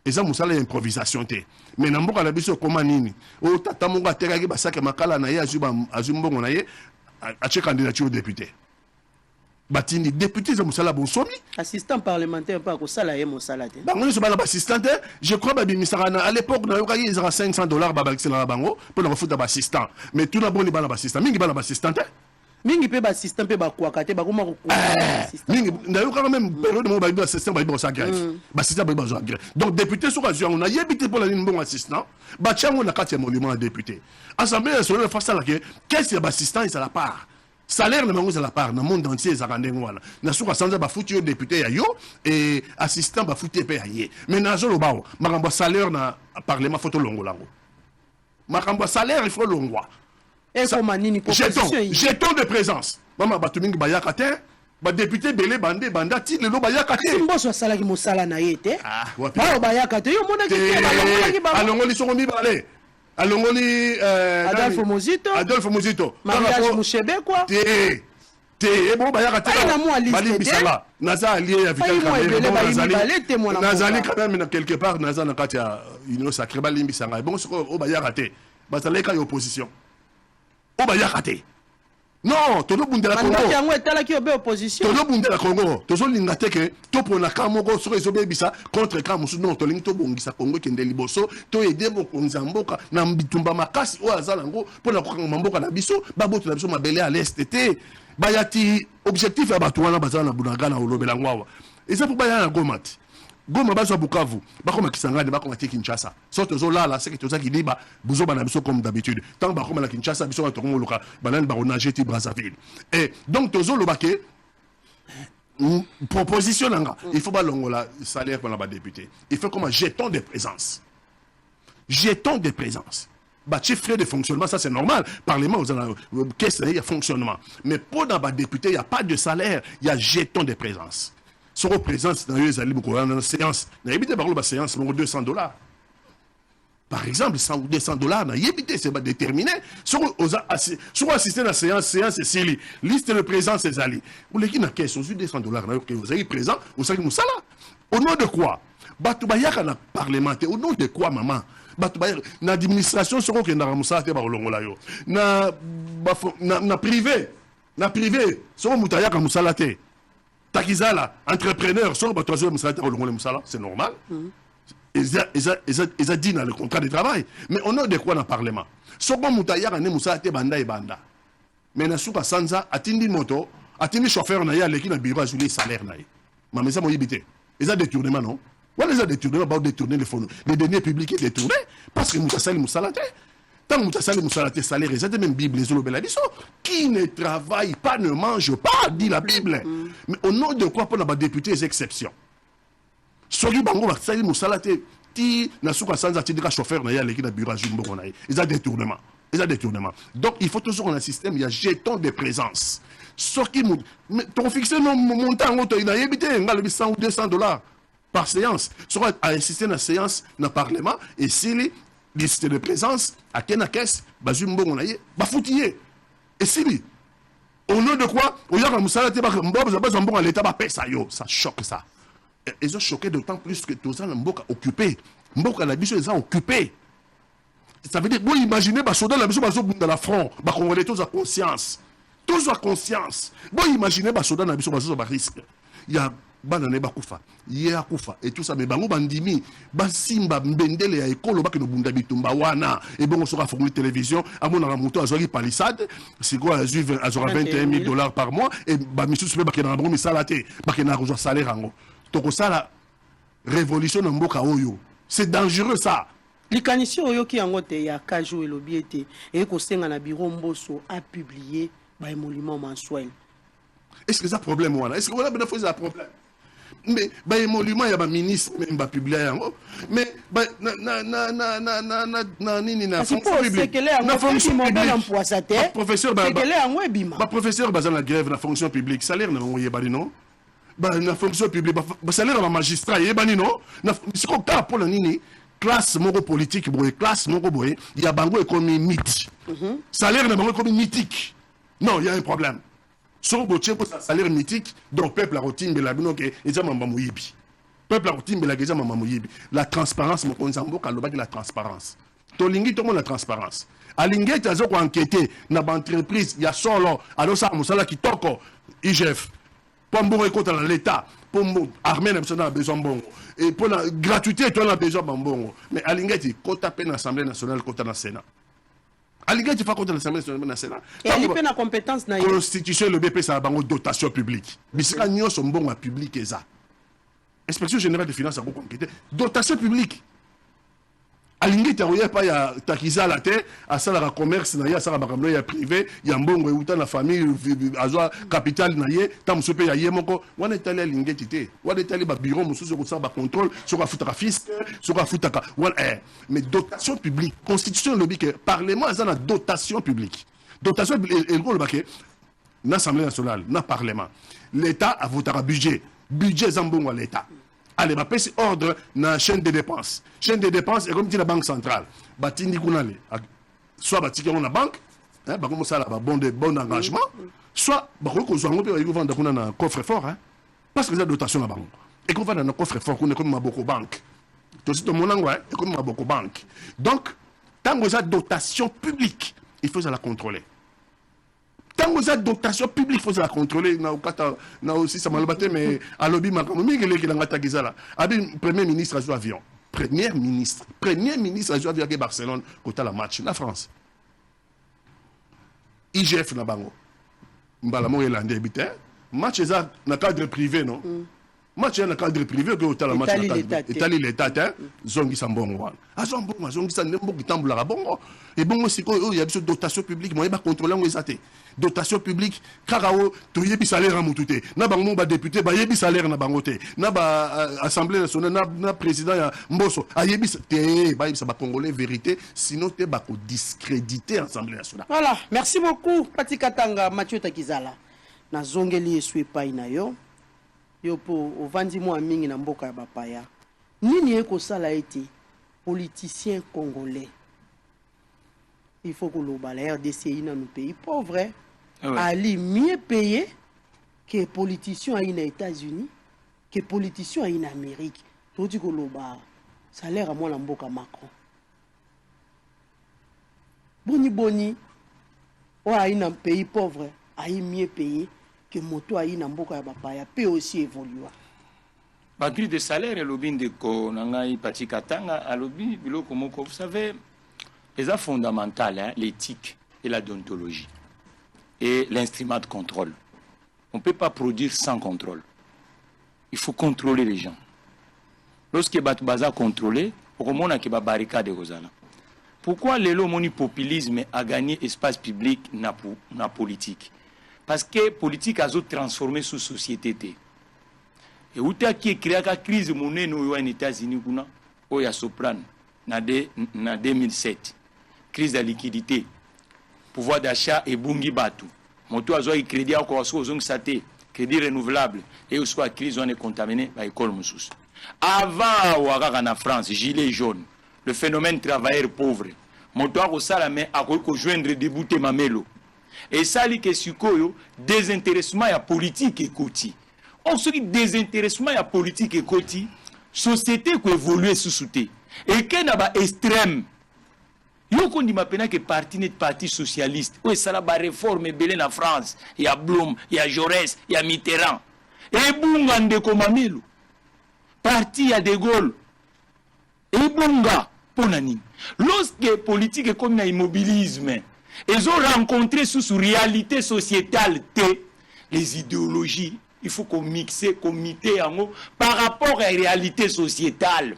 Eza musala ya improvisation te. Mais namboka la biso koma nini o tata mongo atekaki basake makala na ye azumbongo na ye ache candidature au député batini député za musala bonsomi assistant parlementaire pas ko sala ye musala te bango so bala assistant je crois ba bimisaka à l'époque na yokaki ils aura $500 ba bakisela bango pour na futa ba assistant mais tout na boni bala ba assistant mingi bala ba assistant mingi pe ba assistant pe ba kwakate ba kuma ko mingi ndayo quand même période mo ba bi assistant ba bi grève ba assistant ba bi grève donc député so ka on a yebité pour la ligne bon assistant ba tiango na kati monument à député assemblée nationale face à la qu'est-ce que ba assistant ils à la part salaire na bango à la part na monde entier za kandengo wana na suka sanza ba futi député ya yo et assistant ba futi pe ya ye mais na zo lo bawo makambo salaire na parlement photo longo lango makambo salaire il faut longwa jeton de présence. Maman Batuming Bayakate, député Belé Bandé Bandati, le Bayakate. Mboso salaki mosala na yete. Ah, Bayakate, yo mona ki Alongoli Songomi Balé. Alongoli Adolphe Mozito. Mariage Mouchebe quoi. Et bon Bayakate. Bali Bisala. Naza allié avec Nazali quand même quelque part Naza Nakatia, une sacrée Bali Bisanga. Bon, au Bayakate. Basaleka opposition. Oh bah yakate. Non, tout le monde de la Congo. Tout le monde de la Congo. Tout le monde de que tout pour la Cameroun sur les obébisa contre Cameroun non to linto bongisa Congo kende liboso to aider bon konzamboka na mbitumba makasi o azalango pour la Mboka na biso baboto na biso mabele à l'est été bayati objectif ya batu wana bazana na bunaga na olobela ngwawa. Et ça pour baya na Gomati. Goma bazo Bukavu, bakoma Kisangani, bakoma Kinshasa. Sorte zola la c'est que toza kidiba, buzo bana biso comme d'habitude. Tant bakoma la Kinshasa, biso na tokomo loka, banan barona jeti Brazzaville. Et donc tozo lo baké proposition nanga, il faut ba longola salaire pour la député. Il faut comme un jeton de présence. Jeton de présence. Bah, frais de fonctionnement, ça c'est normal. Parlement, vous avez qu'est-ce qu'il y a fonctionnement. Mais pour dans député, il n'y a pas de salaire, il y a jeton de présence. Son présence dans une séance, n'a évité par la séance, $200. Par exemple, $100 ou $200, n'a évité, c'est déterminé. Sur assister à la séance, c'est Sili. Liste de présence, c'est Ali. Vous les qui n'a qu'à $200, vous avez présent, vous savez, ça là. Au nom de quoi? Batoubayaka n'a parlementaire. Au nom de quoi, maman? Batoubayaka, na administration, sur aucun d'Aramusa, na privé, sur Moutayaka Moussalate. Takizala, entrepreneur, c'est normal. Ils ont dit dans le contrat de travail. Mais on a de quoi dans le Parlement. Sobo Moutayaka ne Moussalate Banda et Banda. Mais Nasuka Sanza, Atindi Moto, Atindi chauffeur Naya, qui n'a bureau à jouer salaire Naya. Mais ça m'a évité. Ils ont détourné maintenant. Voilà, ils ont détourné, ils ont détourné les fonds. Les deniers publics, ils ont détourné. Parce que Moutassali Moussalate. Tant que Moutassali Moussalate salaire, ils ont même Bible, les Olobelabiso. Qui ne travaille pas, ne mange pas, dit la Bible. Mais au nom de quoi pour la député, les exceptions. soki bango basali mosala te ti na suka sanza ti dika chauffeur na ya leki na bureau jumbo na ye ils a détournement donc il faut toujours un système il y a jeton de présence soki to fixer non montant ngoto ina yebite ngalo 100 ou 200 $ par séance sera assister na séance na parlement et s'il liste de présence à kena caisse bazumbo na ye ba foutier et s'il au nom de quoi au yaka musala te ba mbobo za mbongo l'état ba pesa yo ça choque ça. Ils ont choqué d'autant plus que tous les Mboka occupés. Mboka la biso ils ont occupé. Ça veut dire vous imaginez ba soda la biso bazo dans la front, ba congolais tous à conscience. Tous à conscience. Vous imaginez ba soda na biso bazo ba risque. Il y a banane ba kufa, ya kufa et tout ça mais bango bandimi ba simba mbendele ya ekolo ba ke no bunda bitumba wana et bon on sera formé télévision à mon na moto azori palissade c'est quoi azora 21 000 $ par mois et ba misu se ba ke na bango misalate ba ke na rejoindre salaire rango. Donc ça la révolution en mboka oyo c'est dangereux ça likanisi oyo ki yango te ya kajo elobi ete e ko senga na bureau mboso a publié ba émolument mensuel. Est-ce que ça problème wana est-ce que voilà ben faut un problème mais ba émolument ya ba ministre même ba publier yango mais ba na nini na fonction publique na fonction publique professeur ba professeur bazana la grève na fonction publique salaire na ngoye bali non na fonction publique salaire na magistrat yebani non na siko ka pour la nini classe moko politique boye classe moko boye ya bango ekomi mythe salaire na bango ekomi mythique non il y a un problème sur botier pour salaire mythique donc peuple a routine de la bino que eza mamba moyibi peuple a routine de la eza mamba moyibi la transparence mo konzambo kalobaki la transparence tolingi to la transparence alingi tazo ko enquêter na ba entreprise ya solo alo sa musala kitoko IGF pour mbongo ekota na l'état pour armée nationale a besoin bongo et pour la gratuité tu as besoin bongo mais alingeti kota pe na assemblée nationale kota na sénat alingeti fa kota na assemblée nationale na sénat et ali pe na compétence na constitution le BP ça bango dotation publique bisika nyonso mbongo a public eza inspection générale des finances a ko enquêter dotation publique alingi taroya pa ya takiza la terre à ça la commerce na ya ça ba kamlo ya privé ya mbongo euta na famille azwa capital na ye tam sope ya yemoko wana etali alingi tité wana etali ba bureau mususu ko ça ba contrôle sur ka futa fisc sur ka futa wana mais dotation publique constitution lobby que parlement a na dotation publique et le baké na assemblée nationale na parlement l'état a voté budget zambongo à l'état. Allez, bah, c'est ordre dans la chaîne de dépenses. Chaîne de dépenses, et comme dit la banque centrale, batini kunale, soit batiki on la banque, bah comme ça là, bon engagement, soit bah qu'on soit on peut vendre dans un coffre fort, parce que la dotation la banque. Et qu'on va dans un coffre fort, qu'on est comme ma beaucoup banque. Tout ce mon langue, est comme ma beaucoup banque. Donc, tant que ça dotation publique, il faut la contrôler. Tant que ça dotation publique, il faut la contrôler. Na aussi ça m'a battu, mais à l'objet makamumi qui l'a attaqué ça là. Abi premier ministre a joué avion. Premier ministre a joué avion à Barcelone côté la match la France. IGF na bango. Mbala mo yelande habité. Match ça na cadre privé non. Match na cadre privé que côté la match na Italie l'état zongi sambongo wana. A zongi zongi sa nembo kitambula ka bongo. Et bongo siko il y a besoin de dotation publique, moi ba contrôler ngo ezate. Dotation publique karao to yebi salaire en mutute na bango ba député ba yebi salaire na bangote na ba assemblée nationale na président ya Mboso a yebi te ba ça ba congolais vérité sinon te ba ko discréditer assemblée nationale. Voilà, merci beaucoup Pati Katanga Mathieu Takizala na zongeli eswe pai na yo po ovandi mo mingi na mboka ya bapaya nini eko sala ete politicien congolais il faut que la RDC dans nos pays pauvres ali mieux payé que politiciens aux États-Unis, que politiciens en Amérique. Tout dit que le salaire à moi l'amboka Macron. Boni, ou à un pays pauvre, a mieux payé que moto a un amboka bapaya peut aussi évoluer. La grille de salaire et lobby de Konangai Pati Katanga à lobby biloko moko, vous savez. C'est fondamental, l'éthique et la déontologie et l'instrument de contrôle. On ne peut pas produire sans contrôle. Il faut contrôler les gens. Lorsque Batoubaza contrôlé, on a une barricade de Rosana. Pourquoi le populisme a gagné espace public dans la politique? Parce que la politique a transformé sous société. et utaki ekreaka crise monene oyo en États-Unis kuna oyo ya Soprano na 2007 crise de liquidité pouvoir d'achat et bungi batu moto azwa crédit encore so ozongisa te crédit renouvelable et aussi la crise on est contaminé par école mususu avant wakaka na France gilet jaune le phénomène travailleur pauvre moto akosala mais akoki joindre débouté mamelo et ça li que sikoyo désintéressement ya politique ekoti on se dit désintéressement ya politique ekoti société ko évoluer sous te et que na ba extrême yo kondi mapena que parti net parti socialiste ou ça la ba réforme belé na France il y a Blum il y a Jaurès il y a Mitterrand et bunga ndeko mamelo parti ya De Gaulle et bunga ponani lorsque politique est comme na immobilisme ils ont rencontré sous réalité sociétale les idéologies il faut qu'on mixe comité en haut par rapport à la réalité sociétale.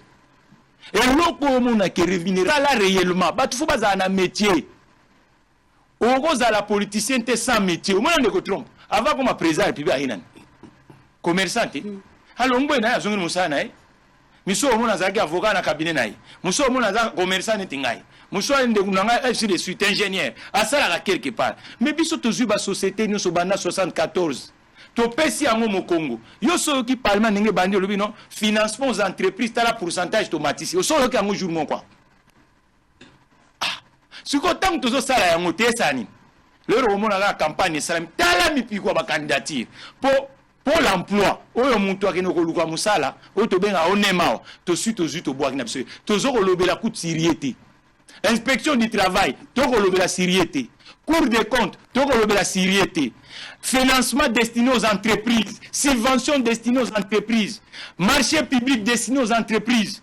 Et l'autre on a qui revenir là réellement bah tu faut pas un métier on cause à la politicienne sans métier au moins on trompe avant comme président puis ba hinan commerçant alors on na zongi musana miso on a zaki avocat na cabinet naï miso on a zaki commerçant n'tingai miso ende kunanga sur les suites ingénieur à ça là quelque part mais biso tozu ba société nous so bana 74 to pesi yango mo Congo yo so ki parlement ndenge bandi lobi non financement aux entreprises tala pourcentage automatique yo so ki yango jour mon quoi ah siko tant tozo sala yango tesani le romona la campagne salam tala mi pikwa ba candidature pour l'emploi oyo muntu akeno ko luka musala oyo to benga onema to suite aux to bois na biso tozo ko lobela coup de siriété inspection du travail to ko lobela siriété cour des comptes to ko lobela siriété financement destiné aux entreprises, subvention destinée aux entreprises, marché public destiné aux entreprises.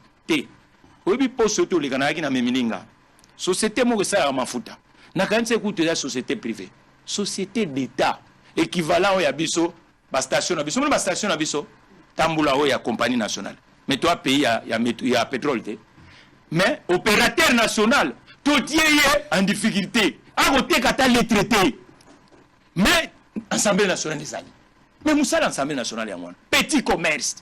Oui, pour ce tout, les Canadiens na memininga. Société mo ça à mafuta. Na quand c'est écoute la société privée. Société d'État équivalent au yabiso, ba station na biso, ba station na biso, tambula o ya compagnie nationale. Mais toi pays ya pétrole té. Mais opérateur national, tout est en difficulté. À côté kata les traités. Mais Assemblée nationale des alliés. Mais nous sommes l'Assemblée nationale des alliés. Petit commerce.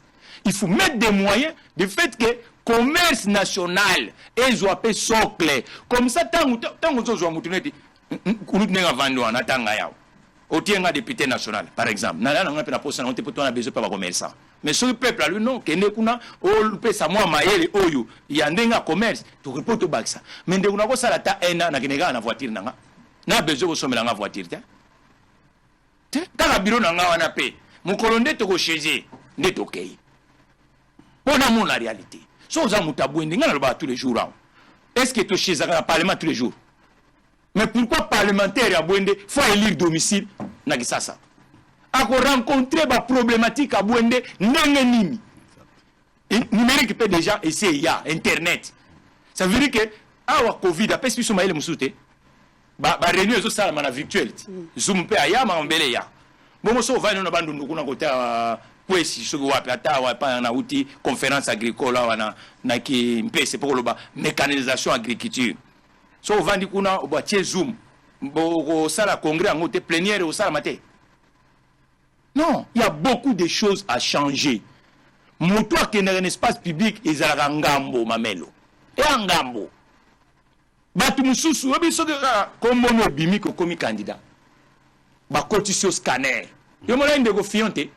Il faut mettre des moyens de fait que commerce national est un socle. Comme ça, tant que vous avez un député national, par exemple. Nous avons besoin de commerçant. Mais ce peuple, lui, non, il y a un commerce. Tu reportes au bac ça. Mais nous avons besoin de voiture. Nous avons besoin de voiture. Dans la bureau n'a pas paix. Mon colonel te chez n'est ok. On a mon la réalité. Sans un moutabou, on a tous les jours. Est-ce que tu es chez un parlement tous les jours? Mais pourquoi parlementaire à Bouende faut élire domicile? Nagisasa. A rencontrer ma problématique à Bouende, n'engenimi. Numérique peut déjà essayer, il y a Internet. Ça veut dire que, ah, Covid, après, si vous avez le ba réunion zo sala mana virtuel zoom pe ayama ombele ya bomo so va na bandu kuna kota kwesi so wapi ata wa pa na uti conférence agricole wana na ki mpese pour loba mécanisation agriculture so vandi kuna ba tie zoom bo sala congrès ngote plénière au sala maté non il y a beaucoup de choses à changer moto qui est un espace public ezala ngambo mamelo et ngambo batu mususu obiso comme mono bimi ko komi candidat ba cotisation scanner yo mo lende go fionte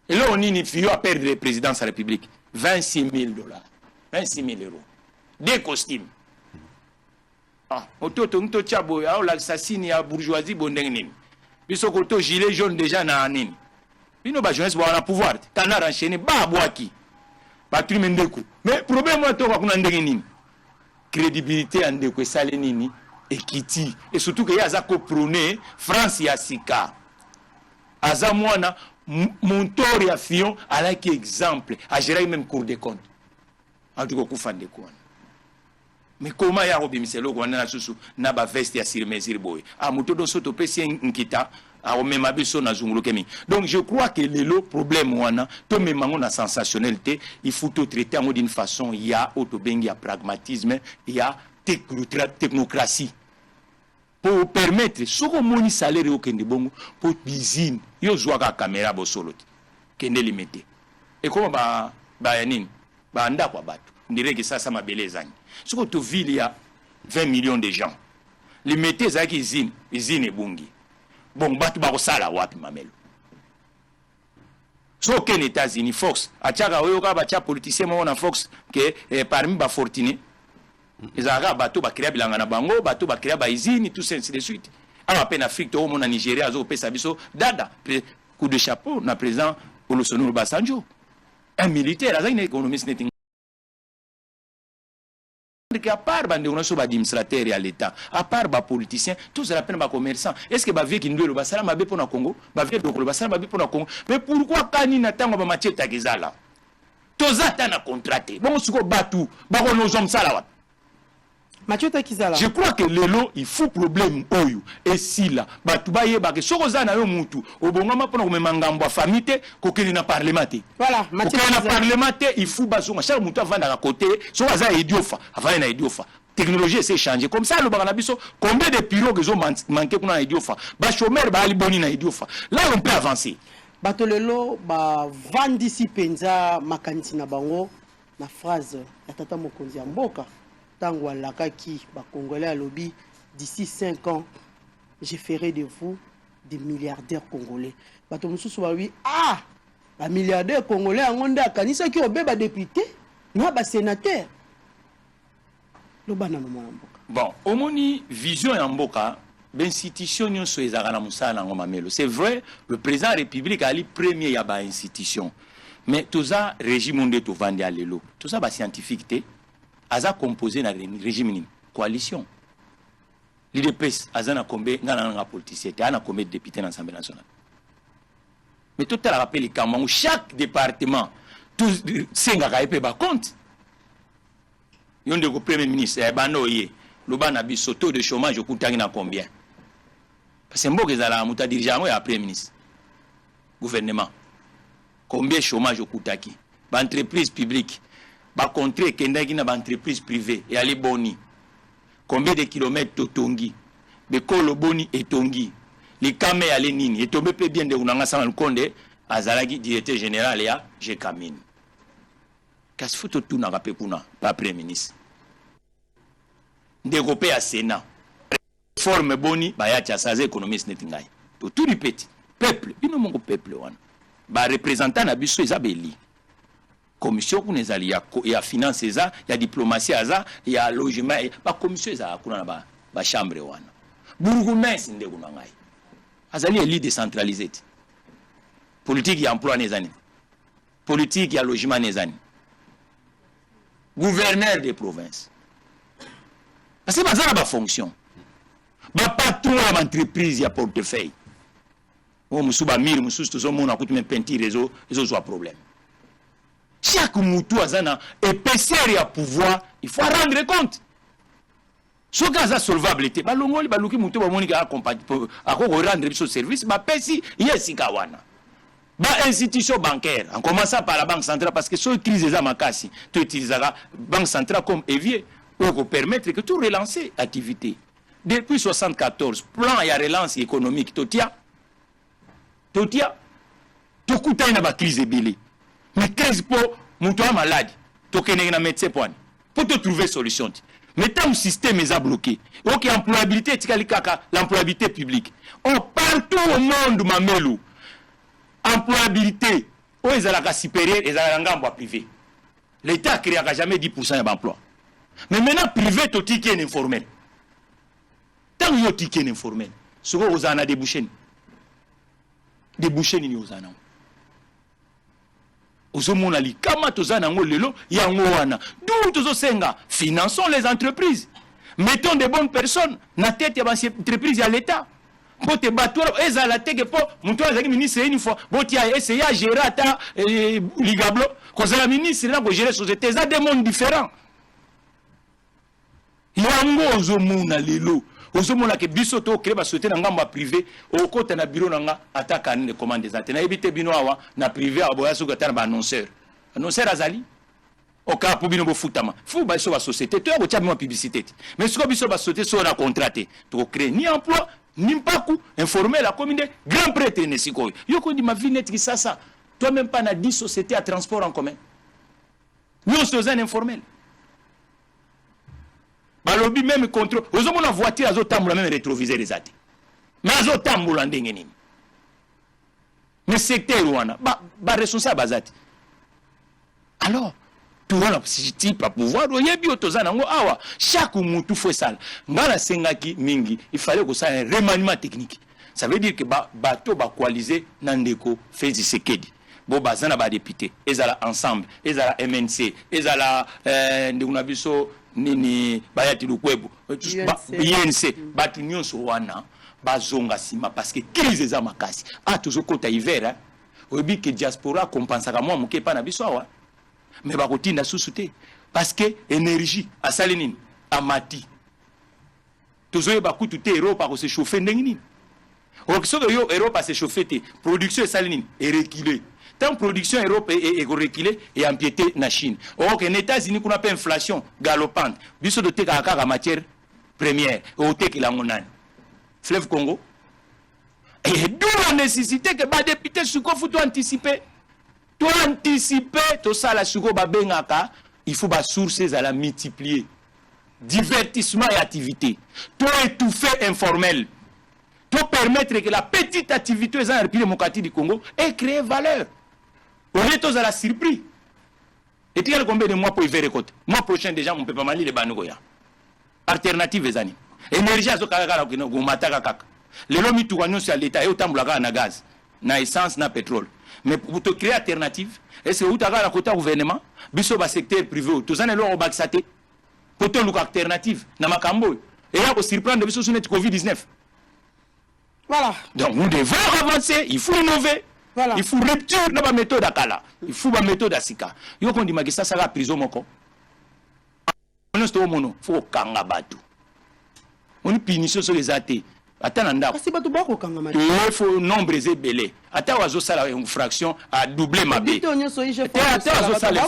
et là on ni fio à perdre la présidence de la République $26 000 €, des costumes ah ototo nto chabo ya la assassine ya bourgeoisie bondeng nini biso ko to gilet jaune déjà na nini bino ba jeunesse ba na pouvoir tana enchaîner ba boaki ba trimendeku mais problème moi to ba kuna ndenge nini crédibilité en de Salenini équité et surtout que yaza ko prôner France ya sika azamwana montor ya fion ala qui exemple a gérer même cour des comptes en tout cas kufande quoi mais comment ya robimiselo ko na susu na ba veste ya sirmezir boy a moto do soto pesi nkita a même biso na zungulu kemi donc je crois que le problème wana to memango na sensationnalité il faut tout traiter en d'une façon il y a autobengi ya pragmatisme il y a technocratie pour permettre ce que moni salaire au kende bongo pour bizine yo zwa ka caméra bo solo kende limité et comment ba nini ba nda kwa bato on dirait que ça mabele ezangi soko to ville ya 20 millions de gens les mettez za ki izine ebungi bon bato ba ko sala wapi mamelo so ken États-Unis Fox achaka oyo ka ba cha politicien mo na Fox que parmi ba fortuné ezaka bato ba créer bilanga na bango bato ba créer ba izine tout ça ainsi de suite à peine Afrique to mo na Nigeria zo pesa biso dada coup de chapeau na président Olusegun Obasanjo un militaire azaki na économiste netinga à part bande on so administrateur à l'état à part ba politicien tous la peine ba commerçant est-ce que ba vie qui ndelo ba sala mabe pour na Congo ba vie donc le ba sala mabe pour na Congo mais pourquoi kani na tango ba Mathieu Takizala tozata na contraté bon suko batu ba ko nos hommes sala wat Mathieu Takizala. Je crois que lelo il faut problème oyo et si là batu ba yeba que sokoza na yo mutu obongama pona ko memangambo a famille ko keli na parlementaire voilà Mathieu Takizala Takizala. na parlementaire il faut bazonga chaque mutu avanda à côté so aza idiofa avant na idiofa technologie s'est changée comme ça le banabiso combien de pirogues ils ont manqué kuna idiofa ba chômeur ba ali boni na idiofa là on peut avancer batolelo ba vandisi penza makanisi na bango na phrase ya tata mokonzi ya mboka tango alakaki ba congolais alobi d'ici 5 ans je ferai de vous des milliardaires congolais bato mususu ba wi ba milliardaires congolais angonda akanisa ki obeba député na ba sénateur lobana no mwana mboka bon omoni vision ya mboka l'institution nyonso ezaka na musala ngo mamelo c'est vrai le président de la République ali premier ya ba institution mais toza régime onde to vandi alelo toza ba scientifique te aza composé na régime ni coalition l'IDPS aza na combien ngana na politicien te ana combien de députés dans l'Assemblée nationale mais tout à rappel quand chaque département tout senga ka epe ba compte yonde ko premier ministre banoye lobana biso taux de chômage okutangi na combien parce que mboka ezala muta dirigeant ya premier ministre gouvernement combien chômage okutaki ba entreprise publique ba contrat kendaki na ba entreprise privée et ali boni combien de kilomètres totongi be kolo boni etongi les camé ali nini et tombe pe bien de unanga sama lukonde azalaki directeur général ya Jekamine kasi futo tuna ka pe kuna pa premier ministre développé à Sénat forme boni ba ya tchasaze économiste netingai to tout répète peuple bino mongo peuple wana ba représentant na biso ezabeli commission kuna ezali ya finance eza ya diplomatie eza ya logement ba commission eza kuna na ba chambre wana burgomestre nde kuna ngai azali eli décentralisé politique ya emploi nezani politique ya logement nezani gouverneur des provinces parce que bazala ba fonction ba patron ya entreprise ya portefeuille o musuba mire mususu to mona kutu me peinture ezo soit problème chaque mutu azana épaisseur ya pouvoir il faut rendre compte ce cas a solvabilité ba longoli ba luki mutu ba monika accompagner akoko rendre biso service ba pesi yesika wana ba institution bancaire en commençant par la banque centrale parce que sur crise eza makasi tu utiliser la banque centrale comme évier pour permettre que tout relancer l'activité. Depuis 1974, plan et relance économique, Totia, tout coûte une crise ébélée. Mais 15 pour mon malade, tu as un médecin pour te trouver solution. Mais tant que le système est bloqué, ok, employabilité, l'employabilité publique. On partout au monde, mamelo, employabilité, où ils ont la supérieure, ils ont la privé. L'État ne créera jamais 10% d'emploi. Mais maintenant, privé, tu as un informel. Tant que tu as un informel, ce que vous avez débouché. Débouché, vous avez. Vous avez kama tozana ngolelo ya ngwana. D'où tozosenga finançons les entreprises. Mettons des bonnes personnes na tête ya ba entreprise ya l'état. Pour te battre eza la tête pour monto azaki ministre une fois. Bon tu as essayé à gérer ata ligablo. Quand la ministre là pour gérer société, ça des mondes différents. Yango ozomona lelo ozomona ke biso to créer ba société na ngamba privé au côté na bureau nanga ataka ne commande za tena ebite bino awa na privé aboya suka tana ba annonceur azali au cas pour bino bo futama fu ba so ba société to ya ko publicité mais ce que biso ba société so na contraté to créer ni emploi ni mpaku informer la commune grand prêtre ne sikoyo yoko di ma vie net ki sasa toi même pas na 10 sociétés à transport en commun. Nous sommes un informel. Balobi même contrôle. Vous avez la voiture à Zotamboula même rétroviseur les athées. Mais à Zotamboula ndengeni. Mais secteur ouana, bah responsable bazati. Alors, tout le monde a pouvoir, chaque moutou fait ça. Ngala sengaki mingi, il fallait que ça ait un remaniement technique. Ça veut dire que bateau va coaliser Nandeko fait du sekedi. Bon, bazana ba député, ils allaient ensemble, ils allaient MNC, ils allaient Ndegunabiso, Nini, Bayati Lukwebo, INC, Batunion Sowana. Bazonga sima parce que crise eza makasi toujours kota hiver hein obi que diaspora compensaka moi moke pa na biso awa mais ba kotinda susute parce que énergie asali nini amati toujours ba kutu te Europe ko se chauffer ndenge nini okiso yo Europe se chauffer te production esali nini et reculer tant production Europe est reculer et empiéter na Chine or que les États-Unis qu'on appelle inflation galopante biso de te kaka matière première au te ki la monane Fleuve Congo. Et d'où la nécessité que les députés Souko faut tout anticiper. Tout anticiper, tout ça la Souko Babengaka, il faut les sources à la multiplier. Divertissement et activité. Tout étouffer informel. Tout permettre que la petite activité dans la République démocratique du Congo ait créé valeur. On est tous à la surprise. Et tu as combien de mois pour y faire récolter? Mois prochain déjà, on ne peut pas manier les Banogoya. Alternative les années. Énergie à ce cas-là, on m'attaque kaka. Les lois mituanons sur l'État et autant blaga na gaz, na essence, na pétrole. Mais pour te créer alternative, est-ce que vous avez la côté gouvernement, biso ba secteur privé, tous les lois au baxaté, pour te look alternative, na makambo. Et là, on surprendre biso sur notre Covid-19. Voilà. Donc nous devons avancer, il faut innover. Voilà. Il faut rupture dans la méthode à Kala. Il faut la méthode à Sika. Il faut qu'on dise que ça sera prison moko. On faut kanga batu. On est punition sur les athées. Attends, il faut nombre belé. Attends, on a une fraction à doubler ma bille. Attends, on a une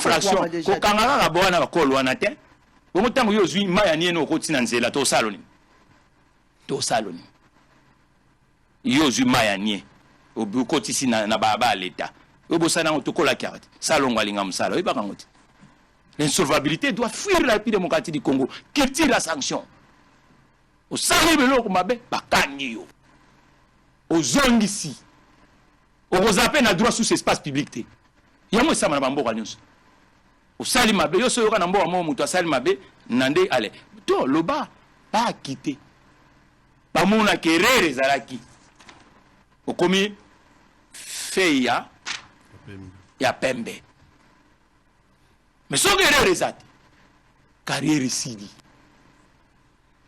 fraction. Quand on a une fraction, on a une fraction. To saloni. Yozu mayanie. Obukoti si na baba l'État. Obosana otokola carte. Salongo alinga musala. Oba kangoti. L'insolvabilité doit fuir la République démocratique du Congo. Qui tire la sanction? Au salé belo kumabe bakani yo. Au zone ici. Au zappé na droit sous espace public. Yamo ça na bambo nyonso. Au sali mabe yo so yo kana mbo mo muto sali mabe nande ale. To loba pas quitter. Ba mona kerere zalaki. Au komi feya ya pembe. Mais so kerere zati. Carrière ici.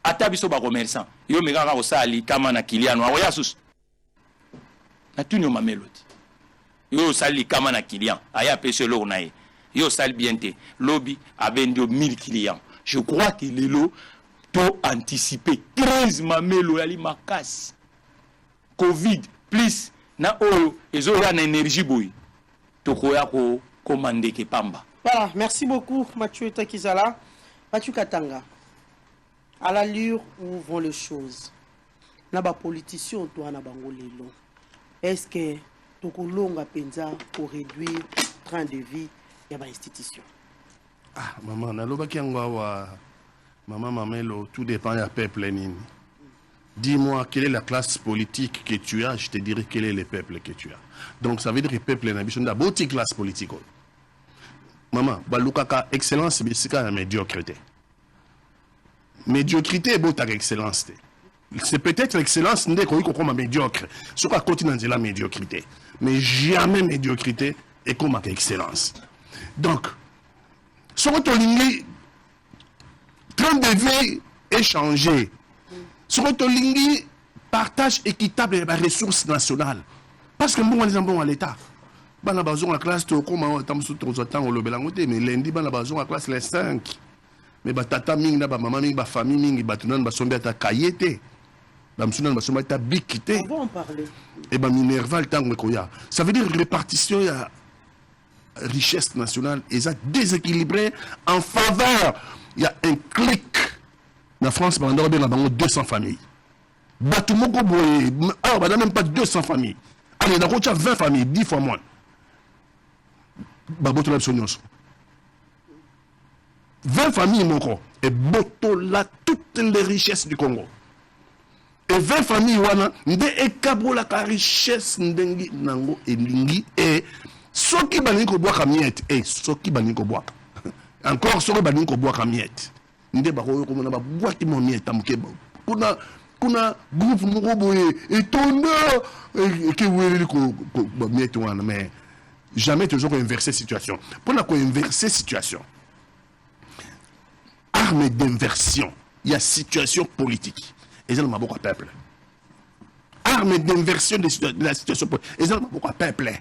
Atabiso ba commerçant yo mekaka ko sali kama na kiliano awoya sus na tunyo mamelodi yo sali kama na client aya pese lo na ye yo sali bienté lobby abendio 1000 clients. Je crois que les lots to anticiper 13 mamelo yali makasi covid plus na oyo ezo ya na énergie boy to koya ko commander ke pamba. Voilà, merci beaucoup Mathieu Takizala. Mathieu Katanga. À l'allure où vont les choses, na ba politicien toi na bango lelo. Est-ce que tokolonga penza pour réduire le train de vie ya ba institution? Ah maman na loba kiangwa wa maman mamelo tout dépend du peuple nini. Dis-moi quelle est la classe politique que tu as, je te dirai quel est le peuple que tu as. Donc ça veut dire que le peuple na biso nda boti classe politique. Maman, ba lukaka excellence bisika na médiocrité. Médiocrité est beau ta excellence. C'est peut-être l'excellence n'est comme médiocre. Ce qu'on continue de la médiocrité. Mais jamais médiocrité est comme excellence. Donc, ce qu'on a train de vie est changé. Ce qu'on a partage équitable des ressources nationales. Parce que nous, on à l'État. On a besoin de la classe, comme on a mais lundi, on a besoin de la classe les 5. Mais tata ming na ba maman ming ba famille ming ba tunan ba sombe ta kayete ba msunan ba sombe ta bikité. On va en parler. Et ba minerval tango koya. Ça veut dire répartition ya richesse nationale et ça déséquilibré en faveur. Il y a un clic. La France pendant bien là 200 familles. Batumoko boy alors ba même pas 200 familles. Allez, dans 20 familles, 10 fois moins. babotola biso nyonso 20 familles moko et botola toutes les richesses du Congo et 20 familles wana nde ekabola ka richesse ndengi nango elingi et soki balingi ko boaka miette et soki balingi ko boaka encore soki balingi ko boaka miette nde bako ko mona ba boaki mo miette amuke kuna groupe moko boye étonné que wele ko miette wana mais jamais toujours inverser situation pour la ko inverser situation arme d'inversion il y a situation politique et ça m'a beaucoup peuple arme d'inversion de la situation politique et ça m'a beaucoup peuple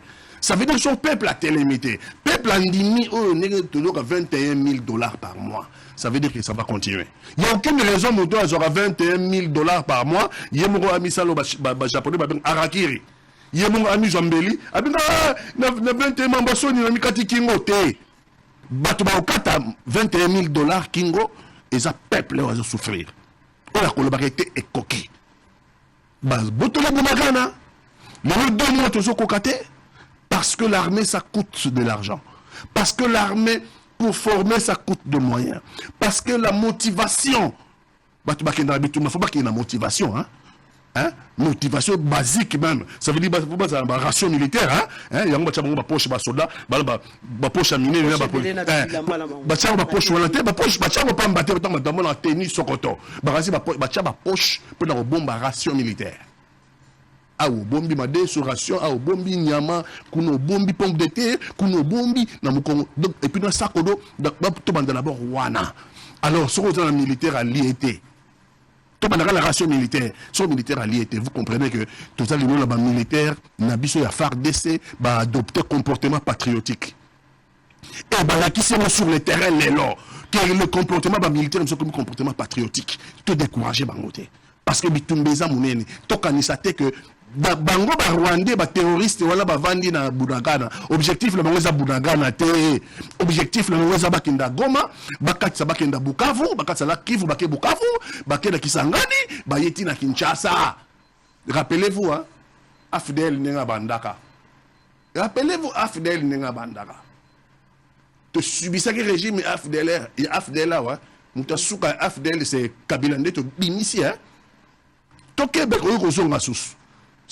ça veut dire que son peuple a télémité peuple a dimi oh n'est toujours à $21,000 par mois ça veut dire que ça va continuer il n'y a aucune raison mon doigt aura $21,000 par mois il y a mon ami salo japonais arakiri il y a mon ami Jambeli abinga na 21 mambasoni na mikati kingo te bato ba okata $21,000 kingo et ça peuple va souffrir on a collaboré et coquille bas botola bunagana le 2 mois toujours cocaté parce que l'armée ça coûte de l'argent parce que l'armée pour former ça coûte de moyens parce que la motivation bato ba kenda bitu faut pas qu'il y ait une motivation hein, motivation basique même ça veut dire bah ration militaire hein yango ba tchabango ba poche ba soldat ba poche miner ba tchabango ba poche wala te ba poche ba tchabango pa mbaté ba tamba na tennis sokoto ba rasi ba tchabango poche pour na bomba ration militaire au bombi madé sur ration au bombi nyama kuno bombi pomme de terre kuno bombi na mukongo donc et puis dans sakodo to banda d'abord wana alors sur le militaire a lié la ration militaire, son militaire allié, vous comprenez que tout ça, les militaires, n'abisso ya FARDC, va adopter comportement patriotique. Et bah qui sont sur le terrain, les lots, que le comportement militaire, c'est comme comportement patriotique. Te décourager, bangote. Parce que bitumbeza mounene, tokanisa te que bango ba Rwandais ba terroriste wala ba vandi na Bunagana objectif la bango za Bunagana te objectif la bango za bakinda Goma bakatsa bakenda Bukavu bakatsa la Kivu baké Bukavu bakenda Kisangani bayeti na Kinshasa rappelez-vous Afdel nenga bandaka rappelez-vous Afdel nenga bandaka te subisa que régime Afdel là mutasuka Afdel c'est Kabila ndeto bimisi toke beko ko zonga sous.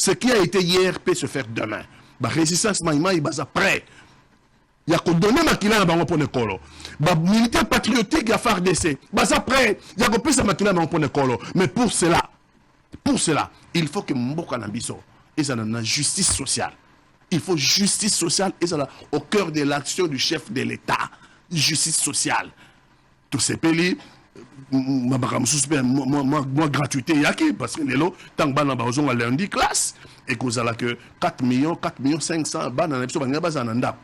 Ce qui a été hier peut se faire demain. La résistance maïma est prêt. Il y a qu'on donne makila na pour le colo. La militaire patriotique a FARDC. Basa prêt. Il y a qu'on peut se makila pour le colo. Mais pour cela, il faut que Mboka Nambiso et ça la justice sociale. Il faut justice sociale et ça au cœur de l'action du chef de l'État. Justice sociale. Tous ces pays. Moi gratuité yaki parce que les lots tant que bana lundi classe et que a que 4 millions 500 bana na biso banga bazananda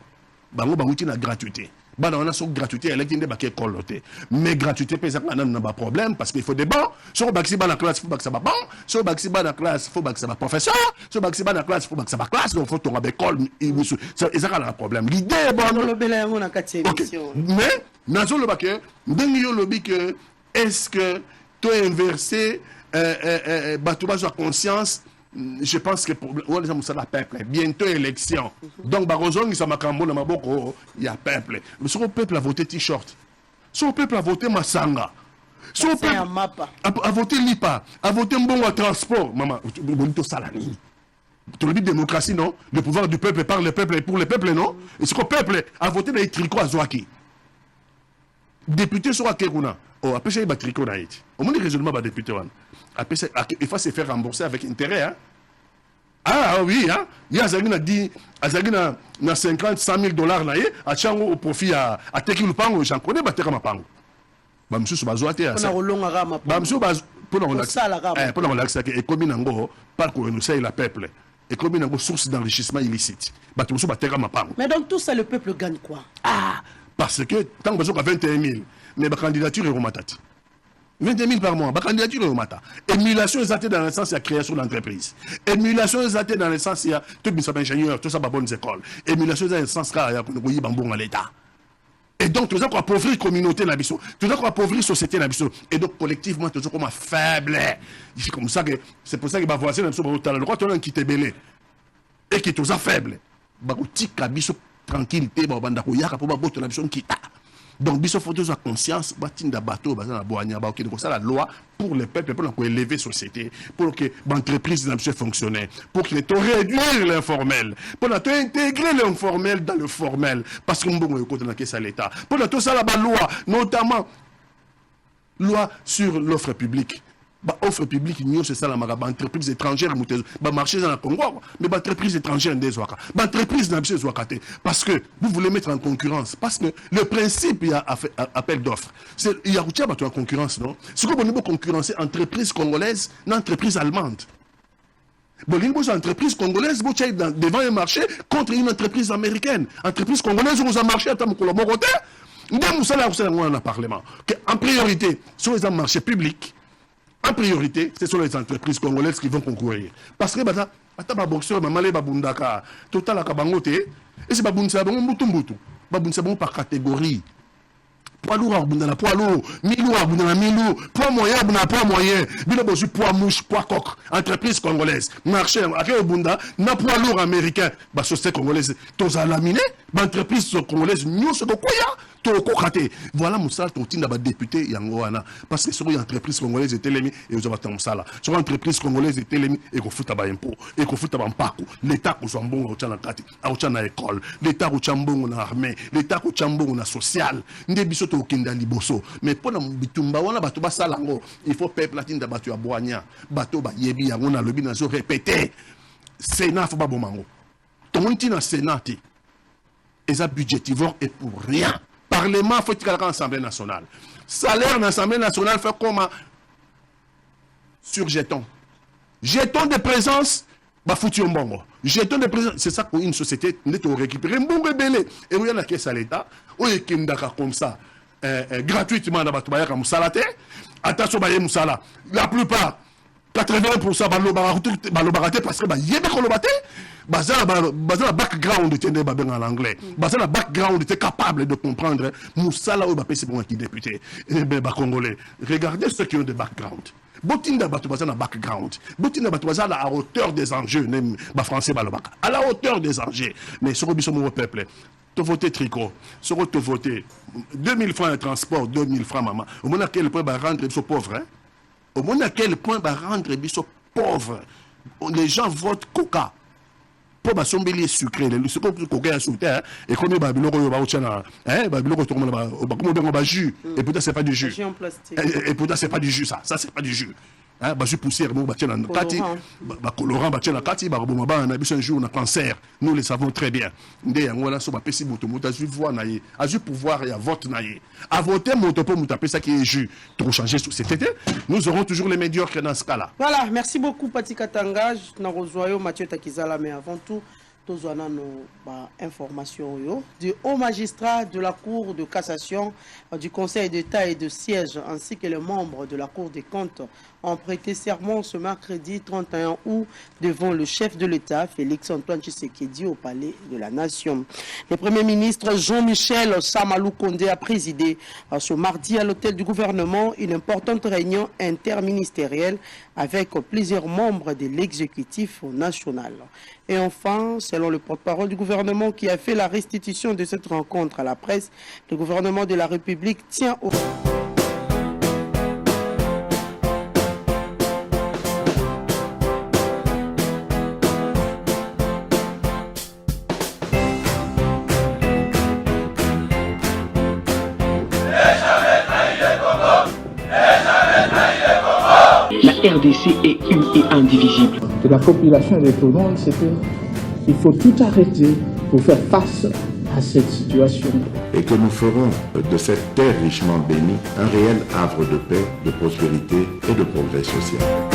bango banguti na gratuité bana on a son gratuité électinde ba ke koloté mais gratuité pesa kana na ba problème parce qu'il faut des bancs sur baxi bana classe faut baxi ba banc sur baxi bana classe faut baxi ba professeur sur baxi bana classe faut baxi ba classe donc faut tomber école ça a un problème l'idée est bonne le bela yango na kati émission mais nazo le baké ndengi yo lobi que est-ce que tu as inversé Batouba sur conscience? Je pense que pour le peuple, bientôt élection. Donc, Barozon, il y a peuple. Mais si le peuple a voté t-shirt, si le peuple a voté Massanga, si le peuple a voté Lipa, a voté Mbongo transport, maman, bonito salani. Tu le dis démocratie, non? Le pouvoir du peuple par le peuple et pour le peuple, non? Et ce que le peuple a voté dans les tricots à Zouaki. Député sur Akekuna. Oh, après ça, il va tricot dans Haïti. Au moins, les raisonnements va député. Après ça, il faut se faire rembourser avec intérêt. Hein? Ah oui, hein? Il y a Zagina dit, Zagina na 50, 100 000 $, à Tchango au profit à Tekilupango, j'en connais, Bateka Mapango. Bamsou Bazoate, Bamsou pour la relaxer, et comme Nango, par quoi nous sait la peuple, et comme Nango, source d'enrichissement illicite. Bamsou Bateka Mapango. Mais donc tout ça, le peuple gagne quoi? Ah! Parce que tant que vous avez 21 000, mais la candidature est rematée. 22 000 par mois, la candidature est rematée. Émulation est dans le sens de la création d'entreprise. Émulation est dans le sens de tout le monde ingénieur, tout ça, bonnes écoles. Émulation est dans le sens de la l'État. Et donc, tout ça qu'on appauvrit la communauté, tout ça qu'on appauvrit la société. Et donc, collectivement, tout ça qu'on a faible. C'est comme ça que, c'est pour ça que voisin, le droit, on a quitté belé. Et qui est tout ça faible. Bah, tranquillité banda ko yaka po ba boto na biso kita. Donc biso faut avoir conscience batinda bateau bazana boanya ba ok ça la loi pour le peuple pour élever société pour que l'entreprise n'a pas fonctionner pour qu'il réduire l'informel pour intégrer l'informel dans le formel parce que mbongo côté na caisse à l'état pour tout ça la loi notamment loi sur l'offre publique. Offre publique, c'est ça la entreprise étrangère, marché dans le Congo, mais entreprise étrangère des Ouaka. Entreprise n'a pas parce que vous voulez mettre en concurrence. Parce que le principe, il y a appel d'offres. Il y a en concurrence, non? C'est comme on peut concurrencer entreprise congolaise et entreprise allemande. Bon, une entreprise congolaise, vous êtes devant un marché contre une entreprise américaine. Entreprise congolaise, vous avez marché à Tamoukolomokote. Nous avons un parlement. En priorité, sur les marchés publics, en priorité, ce sont les entreprises congolaises qui vont concourir. Parce que les boxeurs, les babundaka, total akabangote, et c'est babunsa mbutumbutu, babunsa par catégorie. Poids lourd abundana poids lourd, milou abundana milou, poids moyen abundana poids moyen, bilo bosu poids mouche, poids coq, entreprise congolaise, marché, aké abunda, na poids lourd américain, société congolaise, tous à laminer, entreprise congolaise, nous se quoi. Voilà Moussala, ton team d'abord député Yangoana. Parce que sur l'entreprise congolaise est télémi et vous avez un Moussala. Sur l'entreprise congolaise est télémi et qu'on fout à impôt. Et qu'on fout à Mpakou. L'État qu'on soit bon au Tchanakati, au Tchanakol. L'État qu'on chambon en armée. L'État qu'on chambon en social. N'débiso au Kinda Liboso. Mais pour la Bitumba, on a battu Basalango. Il faut peuple latin d'abattu à Boigna. Bateau Bayebi, on a le binazo répété. Sénat, faut pas bon mango. Ton team à Sénat. Et ça budgétivore est pour rien. Parlement, il faut qu'il y ait l'Assemblée nationale. Salaire de l'Assemblée nationale fait comment? Sur jeton. Jeton de présence, bah foutu un bongo. Jeton de présence, c'est ça pour une société, nous devons récupérer un bon rebelle. Et où il y a la caisse à l'État, où il y a qui comme ça, gratuitement dans la comme salate. Attention, la plupart, 80% balobarate parce que y a des colobatés. Bazala background était en anglais. Bazala background était capable de comprendre Moussala ou c'est bon qui député. Congolais. Regardez ceux qui ont des backgrounds. Botinda Batouazana background. Botinda Batouazana à hauteur des enjeux. Français balobaka. À la hauteur des enjeux. Mais sur le peuple. Te voter tricot. Sur te voter 2000 francs de transport, 2000 francs maman. Au moins à quel point va rendre les pauvres. Au moins à quel point va rendre les pauvres. Les gens votent coca. Pour basombeli sucré le sucre coca souterre et comme babiloko ba ochana babiloko to comme ba jus et pourtant c'est pas du jus et pourtant c'est pas du jus ça c'est pas du jus ba jus poussière mo ba tiena kati ba colorant ba tiena kati ba boma ba na biso un jour on a cancer nous le savons très bien ndé yangola so ba pesi moto moto azu voir na ye azu pouvoir et à vote na ye à voter moto pour moto ça qui est jus pour changer société nous aurons toujours les médiocres dans ce cas-là. Voilà, merci beaucoup Pati Katanga na Rozoyo Mathieu Takizala, mais avant tout tous nos informations du haut magistrat de la Cour de cassation, du Conseil d'État et de siège, ainsi que les membres de la Cour des comptes ont prêté serment ce mercredi 31 août devant le chef de l'État, Félix-Antoine Tshisekedi, au Palais de la Nation. Le Premier ministre Jean-Michel Samalou Kondé a présidé ce mardi à l'hôtel du gouvernement une importante réunion interministérielle avec plusieurs membres de l'exécutif national. Et enfin, selon le porte-parole du gouvernement qui a fait la restitution de cette rencontre à la presse, le gouvernement de la République tient au... La RDC est une et indivisible. De la population et de tout le monde, c'est qu'il faut tout arrêter pour faire face à cette situation. Et que nous ferons de cette terre richement bénie un réel havre de paix, de prospérité et de progrès social.